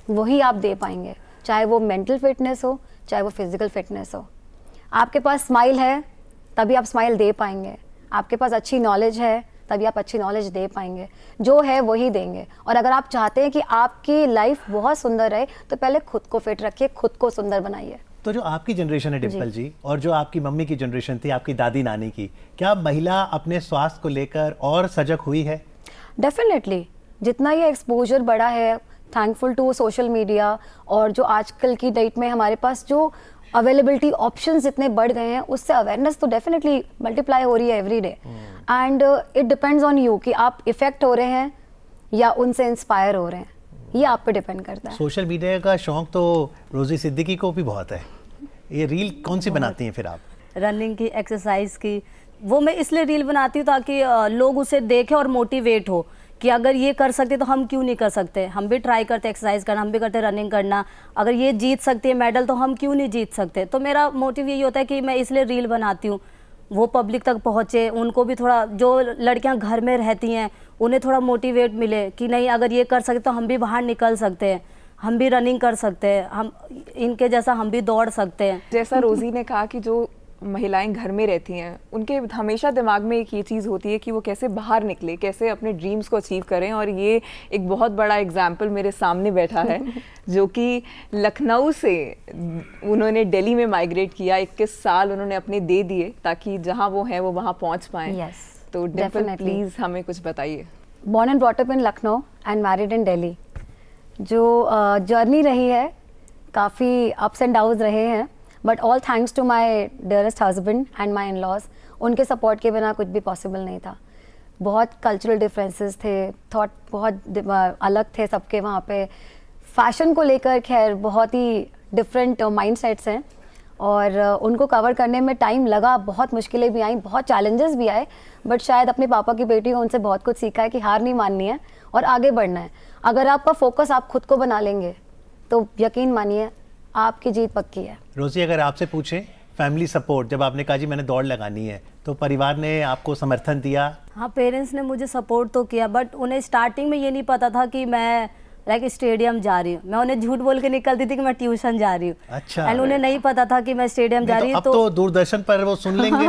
वही आप दे पाएंगे, चाहे वो मेंटल फिटनेस हो, चाहे वो फिजिकल फिटनेस हो। आपके पास स्माइल है तभी आप स्माइल दे पाएंगे, आपके पास अच्छी नॉलेज है तभी आप अच्छी नॉलेज दे पाएंगे, जो है वही देंगे। और अगर आप चाहते हैं कि आपकी लाइफ बहुत सुंदर रहे, तो पहले खुद को फिट रखिए, खुद को सुंदर बनाइए। तो जो आपकी जनरेशन है डिम्पल जी, और जो आपकी मम्मी की जनरेशन थी, आपकी दादी नानी की, क्या महिला अपने स्वास्थ्य को लेकर और सजग हुई है? डेफिनेटली, जितना ये एक्सपोजर बढ़ा है, थैंकफुल टू सोशल मीडिया, और जो आजकल की डेट में हमारे पास जो अवेलेबिलिटी ऑप्शंस इतने बढ़ गए हैं, उससे अवेयरनेस तो डेफिनेटली मल्टीप्लाई हो रही है every day. And it depends on you कि आप इफेक्ट हो रहे हैं या उनसे इंस्पायर हो रहे हैं, ये आप पे डिपेंड करता है। सोशल मीडिया का शौक तो रोजी सिद्दीकी को भी बहुत है। ये रील कौन सी बनाती हैं फिर आप? रनिंग की, एक्सरसाइज की। वो मैं इसलिए रील बनाती हूँ ताकि लोग उसे देखें और मोटिवेट हो कि अगर ये कर सकते तो हम क्यों नहीं कर सकते। हम भी ट्राई करते एक्सरसाइज करना, हम भी करते रनिंग करना। अगर ये जीत सकती है मेडल तो हम क्यों नहीं जीत सकते। तो मेरा मोटिव यही होता है कि मैं इसलिए रील बनाती हूँ, वो पब्लिक तक पहुँचे, उनको भी थोड़ा, जो लड़कियाँ घर में रहती हैं उन्हें थोड़ा मोटिवेट मिले कि नहीं, अगर ये कर सकते तो हम भी बाहर निकल सकते हैं, हम भी रनिंग कर सकते हैं, हम इनके जैसा हम भी दौड़ सकते हैं। जैसा रोजी ने कहा कि जो महिलाएं घर में रहती हैं उनके हमेशा दिमाग में एक ये चीज़ होती है कि वो कैसे बाहर निकले, कैसे अपने ड्रीम्स को अचीव करें। और ये एक बहुत बड़ा एग्जाम्पल मेरे सामने बैठा है जो कि लखनऊ से उन्होंने दिल्ली में माइग्रेट किया। 21 साल उन्होंने अपने दे दिए ताकि जहाँ वो हैं वो वहाँ पहुँच पाएँ। Yes, तो डिम्पल definitely. प्लीज़ हमें कुछ बताइए। born and brought up in Lucknow and married in Delhi. जो जर्नी रही है काफ़ी अप्स एंड डाउन्स रहे हैं, but all thanks to my dearest husband and my in laws. उनके सपोर्ट के बिना कुछ भी पॉसिबल नहीं था। बहुत कल्चरल डिफरेंसेस थे, थॉट बहुत अलग थे सबके वहाँ पे। फैशन को लेकर खैर बहुत ही डिफरेंट माइंडसेट्स हैं और उनको कवर करने में टाइम लगा, बहुत मुश्किलें भी आई, बहुत चैलेंजेस भी आए, बट शायद अपने पापा की बेटी हो उनसे बहुत कुछ सीखा है कि हार नहीं माननी है और आगे बढ़ना है। अगर आपका फोकस आप खुद को बना लेंगे तो यकीन मानिए आपकी जीत पक्की है। रोजी, अगर आपसे पूछें फैमिली सपोर्ट, जब आपने कहा जी मैंने दौड़ लगानी है, तो परिवार ने आपको समर्थन दिया? हाँ, पेरेंट्स ने मुझे सपोर्ट तो किया, बट उन्हें स्टार्टिंग में ये नहीं पता था कि मैं स्टेडियम जा रही हूँ। मैं उन्हें झूठ बोल के निकलती थी कि मैं ट्यूशन जा रही हूँ। अच्छा। एंड उन्हें नहीं पता था कि मैं स्टेडियम जा रही हूँ। अब तो दूरदर्शन पर वो सुन लेंगे।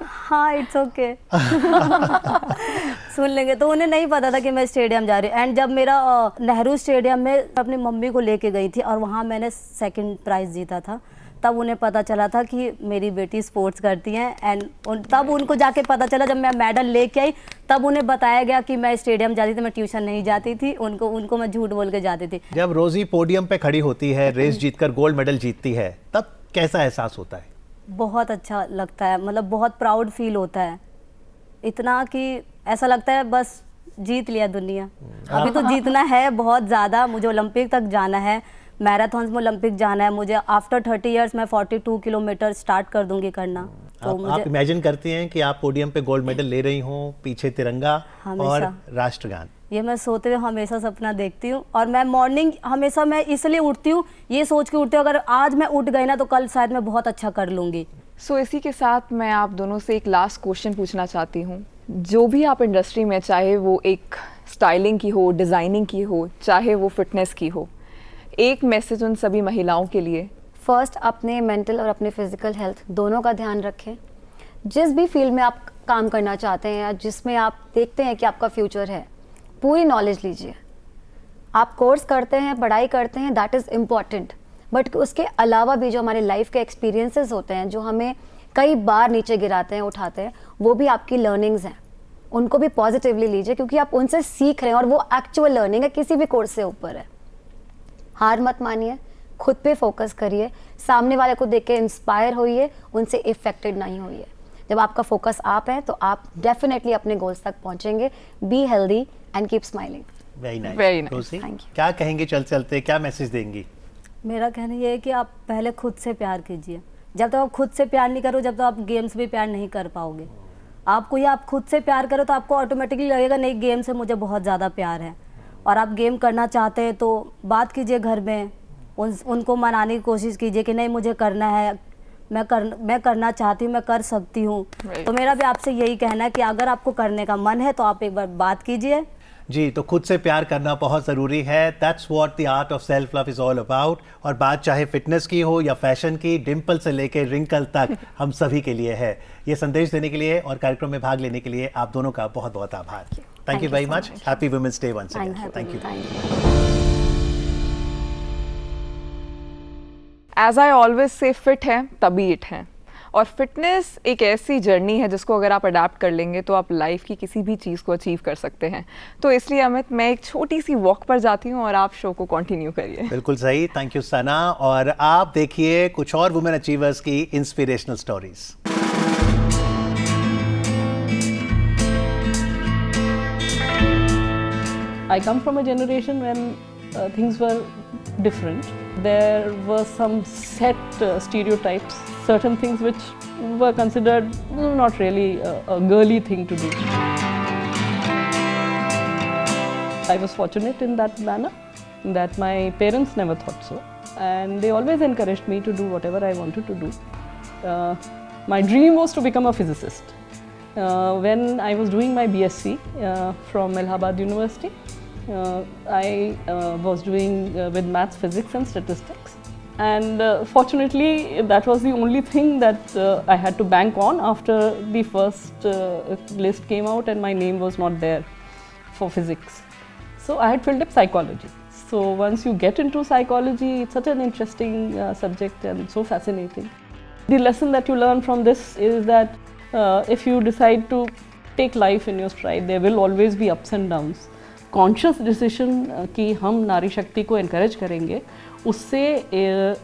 हाँ, इट्स ओके। सुन लेंगे। तो उन्हें नहीं पता था कि मैं स्टेडियम जा रही हूँ। एंड जब मेरा नेहरू स्टेडियम में अपनी मम्मी को लेके गई थी और वहाँ मैंने 2nd प्राइज़ जीता था, तब उन्हें पता चला था कि मेरी बेटी स्पोर्ट्स करती हैं। एंड तब उनको जाके पता चला, जब मैं मेडल लेके आई तब उन्हें बताया गया कि मैं स्टेडियम जाती थी, मैं ट्यूशन नहीं जाती थी। उनको मैं झूठ बोल के जाती थी। जब रोजी पोडियम पे खड़ी होती है, रेस जीतकर गोल्ड मेडल जीतती है, तब कैसा एहसास होता है? बहुत अच्छा लगता है, मतलब बहुत प्राउड फील होता है। इतना कि ऐसा लगता है बस जीत लिया दुनिया। अभी तो जीतना है बहुत ज़्यादा। मुझे ओलंपिक तक जाना है, मैराथन में ओलंपिक जाना है मुझे। आफ्टर 30 इयर्स मैं 42 किलोमीटर स्टार्ट कर दूंगी करना। तो आप इमेजिन करती हैं कि आप पोडियम पे गोल्ड मेडल ले रही हों, पीछे तिरंगा और राष्ट्रगान? ये मैं सोते हुए हमेशा सपना देखती हूँ। और मैं मॉर्निंग हमेशा मैं इसलिए उठती हूँ, ये सोच के उठती हूँ अगर आज मैं उठ गई ना तो कल शायद मैं बहुत अच्छा कर लूँगी। सो इसी के साथ मैं आप दोनों से एक लास्ट क्वेश्चन पूछना चाहती हूँ। जो भी आप इंडस्ट्री में, चाहे वो एक स्टाइलिंग की हो, डिज़ाइनिंग की हो, चाहे वो फिटनेस की हो, एक मैसेज उन सभी महिलाओं के लिए। फर्स्ट, अपने मेंटल और अपने फिजिकल हेल्थ दोनों का ध्यान रखें। जिस भी फील्ड में आप काम करना चाहते हैं या जिसमें आप देखते हैं कि आपका फ्यूचर है, पूरी नॉलेज लीजिए। आप कोर्स करते हैं, पढ़ाई करते हैं, दैट इज़ इम्पॉर्टेंट, बट उसके अलावा भी जो हमारे लाइफ के एक्सपीरियंसेस होते हैं, जो हमें कई बार नीचे गिराते हैं, उठाते हैं, वो भी आपकी लर्निंग्स हैं। उनको भी पॉजिटिवली लीजिए क्योंकि आप उनसे सीख रहे हैं और वो एक्चुअल लर्निंग है, किसी भी कोर्स से ऊपर है। हार मत मानिए, खुद पे फोकस करिए, सामने वाले को देख के इंस्पायर होइए, उनसे इफेक्टेड नहीं होइए। जब आपका फोकस आप है तो आप डेफिनेटली अपने गोल्स तक पहुंचेंगे। Be healthy and keep smiling. Very nice. Very nice. रोजी, Thank you. क्या कहेंगे चलते चलते, क्या मैसेज देंगी? मेरा कहना ये है कि आप पहले खुद से प्यार कीजिए। जब तक आप खुद से प्यार नहीं करो, जब तक आप गेम से भी प्यार नहीं कर पाओगे। आपको ये आप खुद से प्यार करो तो आपको ऑटोमेटिकली लगेगा नहीं, गेम से मुझे बहुत ज़्यादा प्यार है। और आप गेम करना चाहते हैं तो बात कीजिए घर में, उनको मनाने की कोशिश कीजिए कि नहीं मुझे करना है, मैं करना चाहती हूँ, मैं कर सकती हूँ। तो मेरा भी आपसे यही कहना है कि अगर आपको करने का मन है तो आप एक बार बात कीजिए। जी, तो खुद से प्यार करना बहुत ज़रूरी है। That's what the art of self love is all about. और बात चाहे फिटनेस की हो या फैशन की, डिम्पल से लेकर रिंकल तक हम सभी के लिए है। ये संदेश देने के लिए और कार्यक्रम में भाग लेने के लिए आप दोनों का बहुत बहुत आभार। Thank you very much. Happy women's day once again. Thank you. As I always say, fit है तभी इट है। और फिटनेस एक ऐसी जर्नी है जिसको अगर आप अडाप्ट कर लेंगे तो आप लाइफ की किसी भी चीज़ को अचीव कर सकते हैं। तो इसलिए अमित, मैं एक छोटी सी वॉक पर जाती हूँ और आप शो को कंटिन्यू करिए। बिल्कुल सही, थैंक यू सना। और आप देखिए कुछ और वुमेन अचीवर्स की inspirational stories. I come from a generation when things were different. There were some set stereotypes, certain things which were considered not really a girly thing to do. I was fortunate in that manner that my parents never thought so, and they always encouraged me to do whatever I wanted to do. My dream was to become a physicist. When I was doing my BSc from Allahabad University, I was doing with maths, physics and statistics, And fortunately, that was the only thing that I had to bank on after the first list came out and my name was not there for physics. So I had filled up psychology. So once you get into psychology, it's such an interesting subject and so fascinating. The lesson that you learn from this is that if you decide to take life in your stride, there will always be ups and downs. Conscious decision कि हम नारी शक्ति को encourage करेंगे, उससे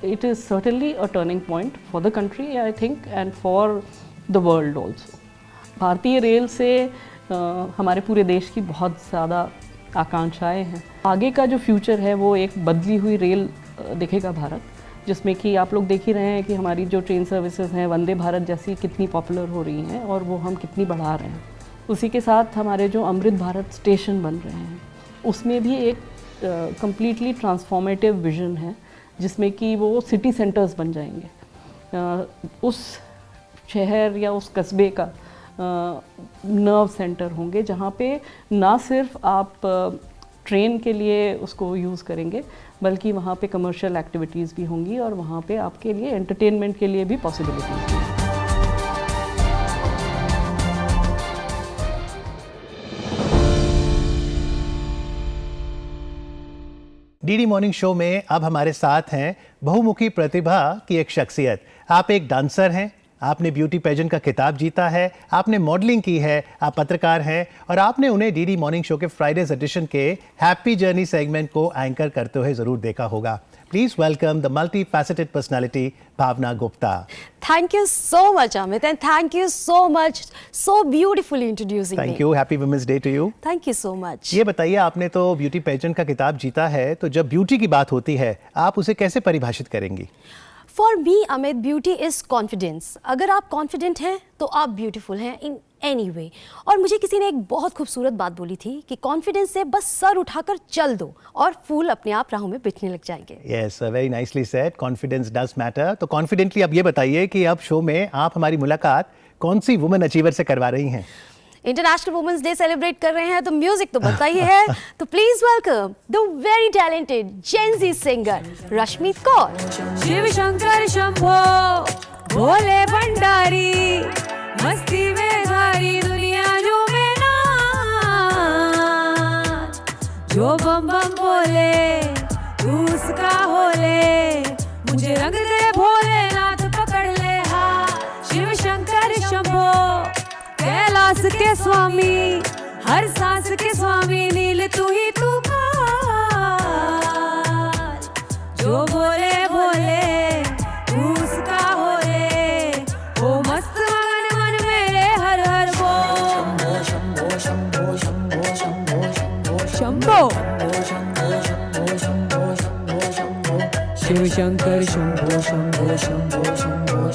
it is certainly a turning point for the country, I think, and for the world also. भारतीय रेल से हमारे पूरे देश की बहुत ज़्यादा आकांक्षाएं हैं. आगे का जो फ्यूचर है वो एक बदली हुई रेल दिखेगा भारत, जिसमें कि आप लोग देख ही रहे हैं कि हमारी जो ट्रेन सर्विसेज हैं वंदे भारत जैसी कितनी पॉपुलर हो रही हैं और वो हम कितनी बढ़ा रहे हैं. उसी के साथ हमारे जो अमृत भारत स्टेशन बन रहे हैं उसमें भी एक कंप्लीटली ट्रांसफॉर्मेटिव विजन है, जिसमें कि वो सिटी सेंटर्स बन जाएंगे. उस शहर या उस कस्बे का नर्व सेंटर होंगे जहाँ पे ना सिर्फ आप ट्रेन के लिए उसको यूज़ करेंगे, बल्कि वहाँ पे कमर्शियल एक्टिविटीज़ भी होंगी और वहाँ पे आपके लिए एंटरटेनमेंट के लिए भी पॉसिबिलिटीज़ हैं. डीडी मॉर्निंग शो में अब हमारे साथ हैं बहुमुखी प्रतिभा की एक शख्सियत. आप एक डांसर हैं, आपने ब्यूटी पेजेंट का खिताब जीता है, आपने मॉडलिंग की है, आप पत्रकार हैं और आपने उन्हें डीडी मॉर्निंग शो के फ्राइडेज एडिशन के हैप्पी जर्नी सेगमेंट को एंकर करते हुए ज़रूर देखा होगा. Please welcome the multi faceted personality Bhavna Gupta. Thank you so much, Amit, and thank you so much, so beautifully introducing me. Thank you. Happy women's day to you. Thank you so much. ये बताइए, आपने तो ब्यूटी पेजेंट का खिताब जीता है, तो जब ब्यूटी की बात होती है आप उसे कैसे परिभाषित करेंगी? For me, Amit, beauty is confidence. अगर आप confident हैं तो आप beautiful हैं in any way. और मुझे किसी ने एक बहुत खूबसूरत बात बोली थी कि confidence से बस सर उठाकर चल दो और फूल अपने आप राहों में बिखरने लग जाएंगे. Yes, very nicely said. Confidence does matter. तो confidently अब ये बताइए कि अब शो में आप हमारी मुलाकात कौन सी वुमेन अचीवर से करवा रही हैं? इंटरनेशनल वुमेन्स डे सेलिब्रेट कर रहे हैं तो म्यूजिक तो बनता ही है. तो please welcome the very talented Gen Z singer Rashmi Kaur. Shiv Shankar Shambho Bhole Bhandari, मस्ती में सारी दुनिया झूमे नाच. जो बम बम बोले तू उसका होले, मुझे रंग दे भोलेनाथ पकड़ ले हाथ. शिव शंकर शंभो कैलाश के स्वामी, हर सांस के स्वामी, नील तू ही तू काल. जो बोले भोले तू उसका होले, ओ मस्त मगन मन मेरे हर हर बोल. शंभो शंभो शंभो शंभो शंभो शंभो शिव शंकर शंभो शंभो शंभो शंभो शंभो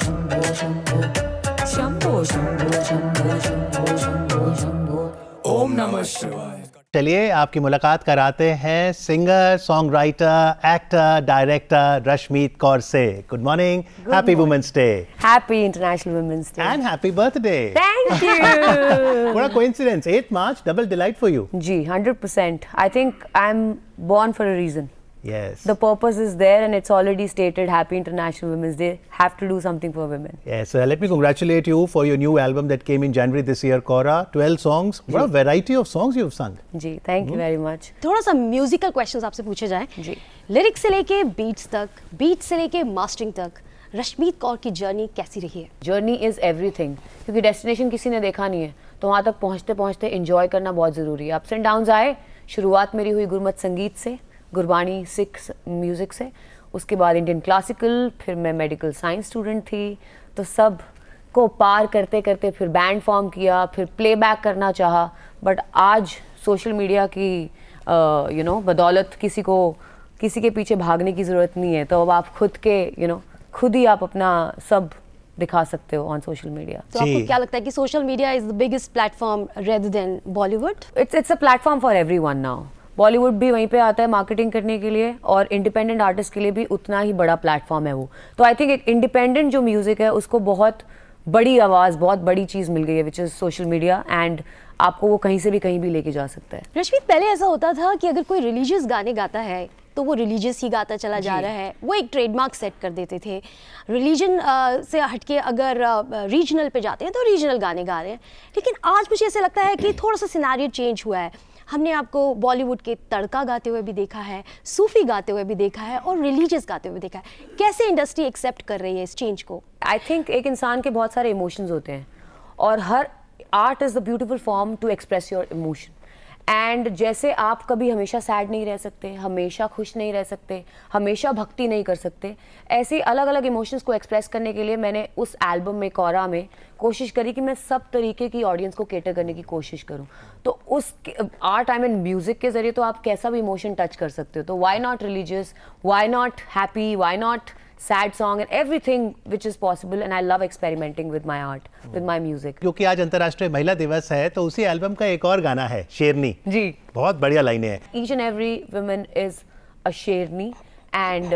शंभो शंभो शंभो शंभो शंभो शंभो शंभो. ओम नमः शिवाय. चलिए आपकी मुलाकात कराते हैं singer, song writer, actor, director Rashmeet Kaur से. Good morning. Happy women's day. Happy international women's day. And happy birthday. Thank you. What a coincidence. 8th March, double delight for you. जी 100%. I think I'm born for a reason. Yes. The purpose is there and it's already stated. Happy International Women's Day. Have to do something for women. Yes. Let me congratulate you for your new album that came in January this year, Kora. 12 songs. What a variety of songs you've sung. जी thank you very much. थोड़ा सा म्यूजिकल क्वेश्चंस आपसे पूछे जाएं. जी. लिरिक्स से लेके बीट्स तक, बीट्स से लेके मास्टरिंग तक, रश्मीत कौर की जर्नी कैसी रही है? जर्नी इज़ एवरीथिंग, क्योंकि डेस्टिनेशन किसी ने देखा नहीं है, तो वहाँ तक पहुँचते पहुँचते इंजॉय करना बहुत ज़रूरी है. अप्स एंड डाउन्स आए. शुरुआत मेरी हुई गुरमत संगीत से, गुरबानी सिख म्यूज़िक से, उसके बाद इंडियन क्लासिकल, फिर मैं मेडिकल साइंस स्टूडेंट थी. तो सब को पार करते करते फिर बैंड फॉर्म किया, फिर प्लेबैक करना चाहा. बट आज सोशल मीडिया की बदौलत किसी के पीछे भागने की ज़रूरत नहीं है. तो अब आप खुद के खुद ही आप अपना सब दिखा सकते हो ऑन सोशल मीडिया. तो आपको क्या लगता है कि social media is the biggest platform rather than Bollywood? It's a platform for everyone now. Bollywood भी वहीं पे आता है मार्केटिंग करने के लिए, और इंडिपेंडेंट आर्टिस्ट के लिए भी उतना ही बड़ा प्लेटफॉर्म है वो. तो आई थिंक एक इंडिपेंडेंट जो म्यूज़िक है उसको बहुत बड़ी आवाज़, बहुत बड़ी चीज़ मिल गई है, which is social media. And आपको वो कहीं से भी कहीं भी लेके जा सकता है. रश्मीत, पहले ऐसा होता था कि अगर कोई रिलीजियस गाने गाता है तो वो रिलीजियस ही गाता चला जा रहा है, वो एक ट्रेडमार्क सेट कर देते थे। रिलीजन से हटके अगर रीजनल पे जाते हैं तो रीजनल गाने गा रहे हैं। लेकिन आज मुझे ऐसे लगता है कि थोड़ा सा सिनेरियो चेंज हुआ है। हमने आपको बॉलीवुड के तड़का गाते हुए भी देखा है, सूफी गाते हुए भी देखा है और रिलीजियस गाते हुए भी देखा है। कैसे इंडस्ट्री एक्सेप्ट कर रही है इस चेंज को? आई थिंक एक इंसान के बहुत सारे इमोशंस होते हैं और हर art is the beautiful form to express your emotion. And जैसे आप कभी हमेशा सैड नहीं रह सकते, हमेशा खुश नहीं रह सकते, हमेशा भक्ति नहीं कर सकते, ऐसे अलग अलग इमोशंस को एक्सप्रेस करने के लिए मैंने उस एल्बम में कौरा में कोशिश करी कि मैं सब तरीके की ऑडियंस को केटर करने की कोशिश करूं। तो उस आर्ट आई मीन म्यूजिक के जरिए तो आप कैसा भी इमोशन टच कर सकते हो। तो why not religious, why not happy, why not sad song and everything which is possible, and I love experimenting with my art, with my music. क्योंकि आज अंतर्राष्ट्रीय महिला दिवस है तो उसी एल्बम का एक और गाना है शेरनी जी, बहुत बढ़िया लाइनें हैं। Each and every woman is a शेरनी and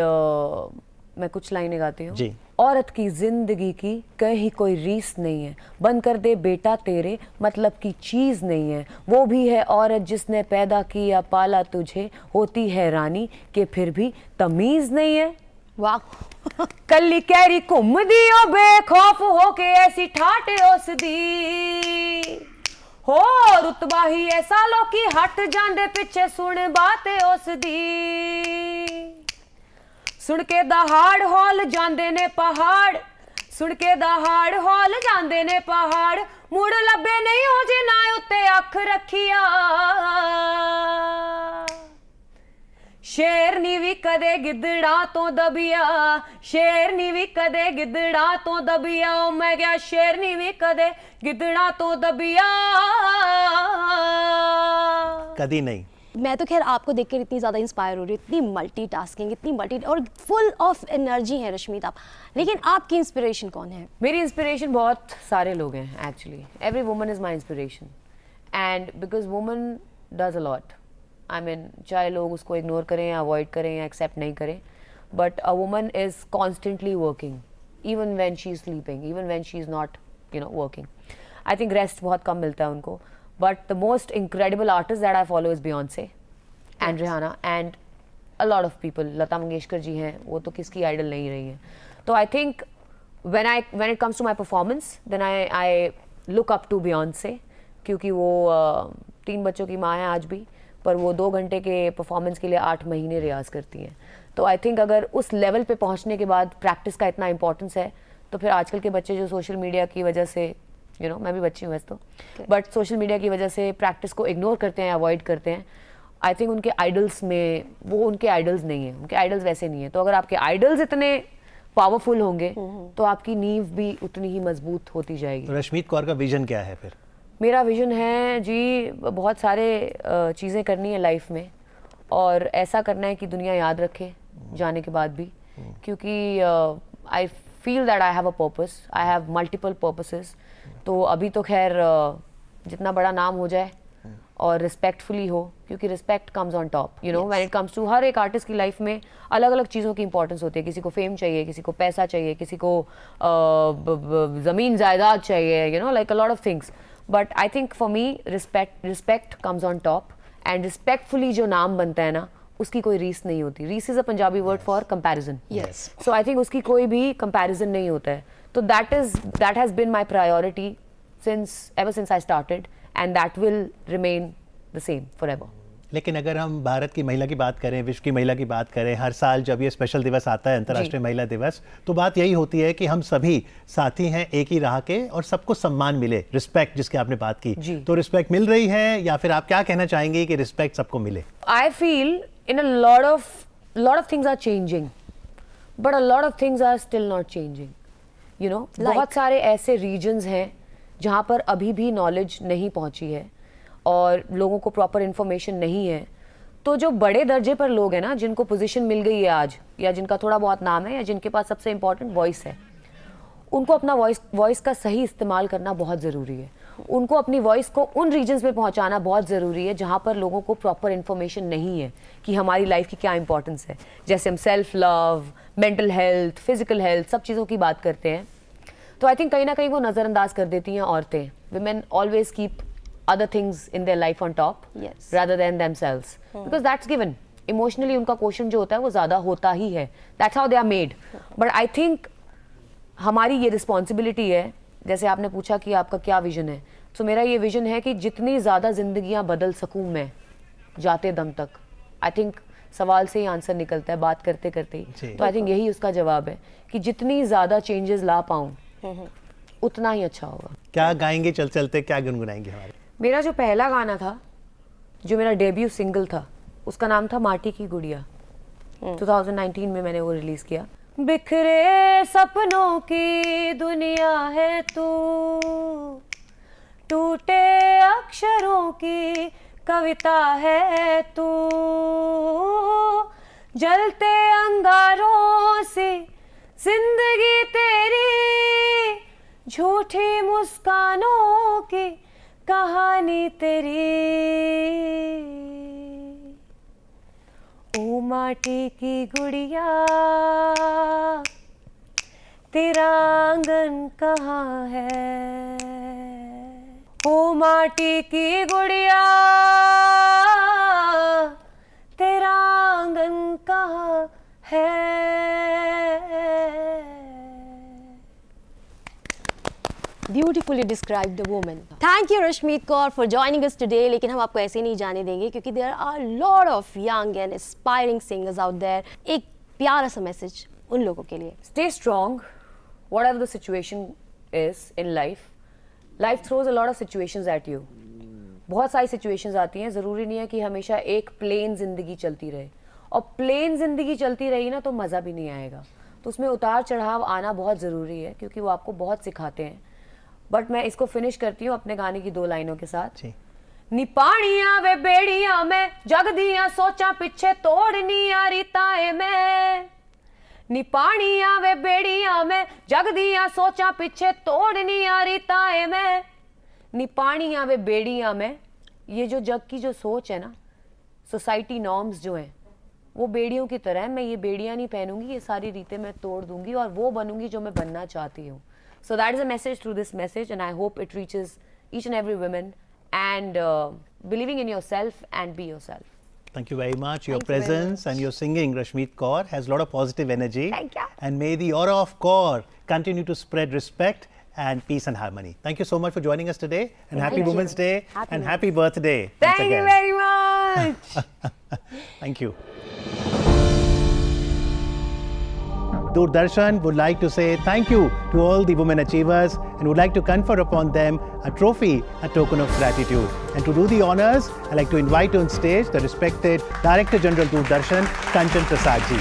मैं कुछ लाइनें गाती हूँ जी। औरत की जिंदगी की कहीं कोई रीस नहीं है, बंद कर दे बेटा तेरे मतलब की चीज नहीं है, वो भी है औरत जिसने पैदा किया पाला तुझे, होती है रानी के फिर भी तमीज नहीं है। वाह कल्ली कैरी घुम दियो बेखौफ हो के ऐसी ठाटे उस दी हो, रुतबा ही ऐसा लोकी हट जांदे पिछे सुन बाते उस दी, सुन के दहाड़ हौल जांदे ने पहाड़, सुन के दहाड़ हौल जांदे ने पहाड़, मुड़ लबे नहीं हो जे ना उत्ते अख रखिया, शेरनी भी कदे गिद्दड़ा तो दबिया, शेरनी भी कदे गिद्दड़ा तो दबिया, ओ मैं क्या शेरनी भी कदे गिद्दड़ा तो दबिया। कदी नहीं। मैं तो खैर आपको देखकर इतनी ज़्यादा इंस्पायर हो रही हूँ, इतनी मल्टीटास्किंग, इतनी मल्टी और फुल ऑफ एनर्जी है रश्मित आप। लेकिन आपकी इंस्पिरेशन कौन है? मेरी इंस्पिरेशन बहुत सारे लोग हैं actually. Every woman is my inspiration and because woman does a lot. I mean चाहे लोग उसको इग्नोर करें या अवॉइड करें या एक्सेप्ट नहीं करें, but a woman is constantly working even when she is sleeping, even when she is not working. I think rest बहुत कम मिलता है उनको। But the most incredible artist that I follow is Beyoncé and Rihanna and a lot of people. Lata Mangeshkar ji हैं, वो तो किसकी आइडल नहीं रही हैं। तो I think when it comes to my performance then I look up to Beyonce, क्योंकि वो 3 बच्चों की माँ है आज भी, पर वो 2 घंटे के परफॉर्मेंस के लिए 8 महीने रियाज करती हैं। तो आई थिंक अगर उस लेवल पे पहुंचने के बाद प्रैक्टिस का इतना इंपॉर्टेंस है, तो फिर आजकल के बच्चे जो सोशल मीडिया की वजह से मैं भी बच्ची हूँ वैसे तो, बट सोशल मीडिया की वजह से प्रैक्टिस को इग्नोर करते हैं, अवॉइड करते हैं। आई थिंक उनके आइडल्स में वो उनके आइडल्स नहीं है, उनके आइडल्स वैसे नहीं है। तो अगर आपके आइडल्स इतने पावरफुल होंगे तो आपकी नींव भी उतनी ही मजबूत होती जाएगी। तो रश्मित कौर का विजन क्या है फिर? मेरा विजन है जी, बहुत सारे चीज़ें करनी है लाइफ में, और ऐसा करना है कि दुनिया याद रखे जाने के बाद भी, क्योंकि I feel that I have a purpose, I have multiple purposes. तो अभी तो खैर जितना बड़ा नाम हो जाए और रिस्पेक्टफुली हो, क्योंकि respect comes on top, when it comes to हर एक आर्टिस्ट की लाइफ में अलग अलग चीज़ों की इंपॉर्टेंस होती है। किसी को फेम चाहिए, किसी को पैसा चाहिए, किसी को ज़मीन जायदाद चाहिए, like a lot of things. But I think for me respect comes on top, and respectfully जो नाम बनता है ना, उसकी कोई रीस नहीं होती। Rees is a Punjabi word for comparison. Yes. So I think उसकी कोई भी कंपैरिजन नहीं होता है। तो that has been my priority ever since I started, and that will remain the same forever. लेकिन अगर हम भारत की महिला की बात करें, विश्व की महिला की बात करें, हर साल जब ये स्पेशल दिवस आता है, अंतर्राष्ट्रीय महिला दिवस, तो बात यही होती है कि हम सभी साथी हैं एक ही राह के, और सबको सम्मान मिले, रिस्पेक्ट जिसकी आपने बात की। तो रिस्पेक्ट मिल रही है, या फिर आप क्या कहना चाहेंगे कि रिस्पेक्ट सबको मिले? I feel in a lot of things are changing, but a lot of things are still not changing. बहुत सारे ऐसे रीजन्स हैं जहाँ पर अभी भी नॉलेज नहीं पहुँची है और लोगों को प्रॉपर इन्फॉर्मेशन नहीं है। तो जो बड़े दर्जे पर लोग हैं ना, जिनको पोजीशन मिल गई है आज, या जिनका थोड़ा बहुत नाम है, या जिनके पास सबसे इम्पॉर्टेंट वॉइस है, उनको अपना वॉइस का सही इस्तेमाल करना बहुत ज़रूरी है। उनको अपनी वॉइस को उन रीजन्स में पहुंचाना बहुत ज़रूरी है जहाँ पर लोगों को प्रॉपर इन्फॉर्मेशन नहीं है कि हमारी लाइफ की क्या इंपॉर्टेंस है। जैसे हम self love, mental health, physical health, सब चीज़ों की बात करते हैं, तो आई थिंक कहीं ना कहीं वो नज़रअंदाज कर देती हैं औरतें। Women always keep other things in their life on top, rather than themselves, because that's given. Emotionally उनका क्वेश्चन जो होता है वो ज़्यादा होता ही है, that's how they are made. But I think हमारी ये रिस्पॉन्सिबिलिटी है, जैसे आपने पूछा कि आपका क्या विजन है, तो मेरा ये विजन है कि जितनी ज़्यादा ज़िंदगियाँ बदल सकूँ मैं जाते दम तक, आई थिंक सवाल से ही आंसर निकलता है बात करते करते ही, तो आई थिंक यही उसका जवाब है कि जितनी ज़्यादा चेंजेस ला पाऊँ उतना ही अच्छा होगा। क्या गाएंगे चल चलते, क्या गुनगुनाएंगे हमारे? मेरा जो पहला गाना था, जो मेरा डेब्यू सिंगल था, उसका नाम था माटी की गुड़िया। 2019 में मैंने वो रिलीज किया। बिखरे सपनों की दुनिया है तू, टूटे अक्षरों की कविता है तू, जलते अंगारों से जिंदगी तेरी, झूठी मुस्कानों की कहानी तेरी। ओ माटी की गुड़िया तेरा आंगन कहाँ है, ओ माटी की गुड़िया तेरा आंगन कहाँ है। Beautifully described the woman. Thank you Rashmeet Kaur for joining us today. लेकिन हम आपको ऐसे नहीं जाने देंगे क्योंकि there are lot of young and aspiring singers out there. एक प्यारा सा मैसेज उन लोगों के लिए। Stay strong, whatever the situation is in life. Life throws a lot of situations at you. बहुत सारी situations आती हैं, ज़रूरी नहीं है कि हमेशा एक प्लेन ज़िंदगी चलती रहे, और प्लेन ज़िंदगी चलती रही ना तो मज़ा भी नहीं आएगा, तो उसमें उतार चढ़ाव आना बहुत ज़रूरी है क्योंकि वो आपको बहुत सिखाते हैं। बट मैं इसको फिनिश करती हूँ अपने गाने की 2 लाइनों के साथ। नी पानिया वे बेड़िया में जगदिया सोचा पीछे तोड़नी आ रीताए में, नी पानिया वे बेड़िया में जगदिया सोचा पीछे तोड़नी आ रीताए में, नी पानिया वे बेड़िया में, ये जो जग की जो सोच है ना, सोसाइटी नॉर्म्स जो हैं वो बेड़ियों की तरह है। मैं ये बेड़ियाँ नहीं पहनूंगी, ये सारी रीतें मैं तोड़ दूंगी और वो बनूंगी जो मैं बनना चाहती हूँ। So that is a message through this message, and I hope it reaches each and every woman, and believing in yourself and be yourself. Thank you very much. Your presence and your singing, Rashmeet Kaur, has a lot of positive energy. Thank you. And may the aura of Kaur continue to spread respect and peace and harmony. Thank you so much for joining us today, and happy Women's Day and happy birthday. Thank you very much. Thank you. Doordarshan would like to say thank you to all the women achievers and would like to confer upon them a trophy, a token of gratitude. And to do the honors, I'd like to invite on stage the respected Director General Doordarshan, Kanchan Prasad ji.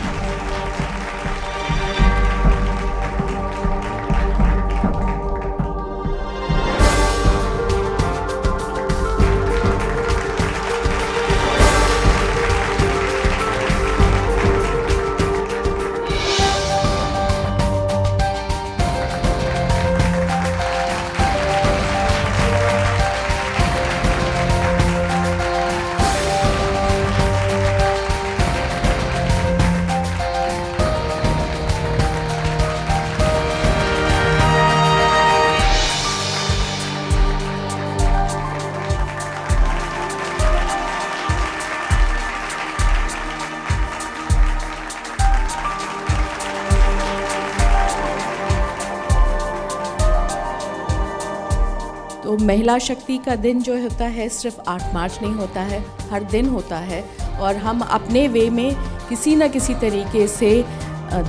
तो महिला शक्ति का दिन जो होता है सिर्फ 8 मार्च नहीं होता है, हर दिन होता है, और हम अपने वे में किसी न किसी तरीके से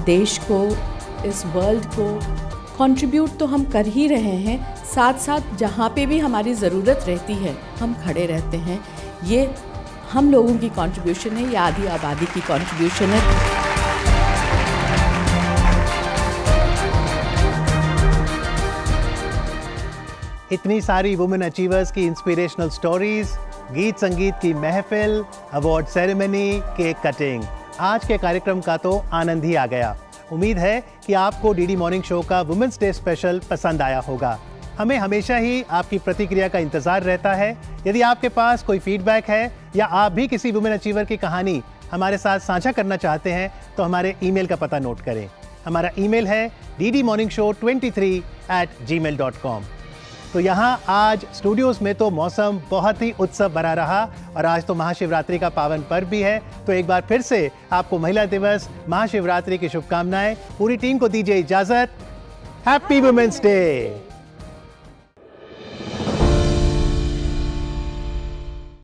देश को, इस वर्ल्ड को कंट्रीब्यूट तो हम कर ही रहे हैं, साथ साथ जहाँ पे भी हमारी ज़रूरत रहती है हम खड़े रहते हैं। ये हम लोगों की कंट्रीब्यूशन है, या आधी आबादी की कंट्रीब्यूशन है। इतनी सारी वुमेन अचीवर्स की इंस्पिरेशनल स्टोरीज, गीत संगीत की महफिल, अवार्ड सेरेमनी, केक कटिंग, आज के कार्यक्रम का तो आनंद ही आ गया। उम्मीद है कि आपको डीडी मॉर्निंग शो का वुमेन्स डे स्पेशल पसंद आया होगा। हमें हमेशा ही आपकी प्रतिक्रिया का इंतजार रहता है। यदि आपके पास कोई फीडबैक है या आप भी किसी वुमेन अचीवर की कहानी हमारे साथ साझा करना चाहते हैं तो हमारे ईमेल का पता नोट करें। हमारा ईमेल है ddmorningshow23@gmail.com। तो यहाँ आज स्टूडियोज में तो मौसम बहुत ही उत्सव भरा रहा और आज तो महाशिवरात्रि का पावन पर्व भी है। तो एक बार फिर से आपको महिला दिवस, महाशिवरात्रि की शुभकामनाएं। पूरी टीम को दीजिए इजाजत। Happy women's day.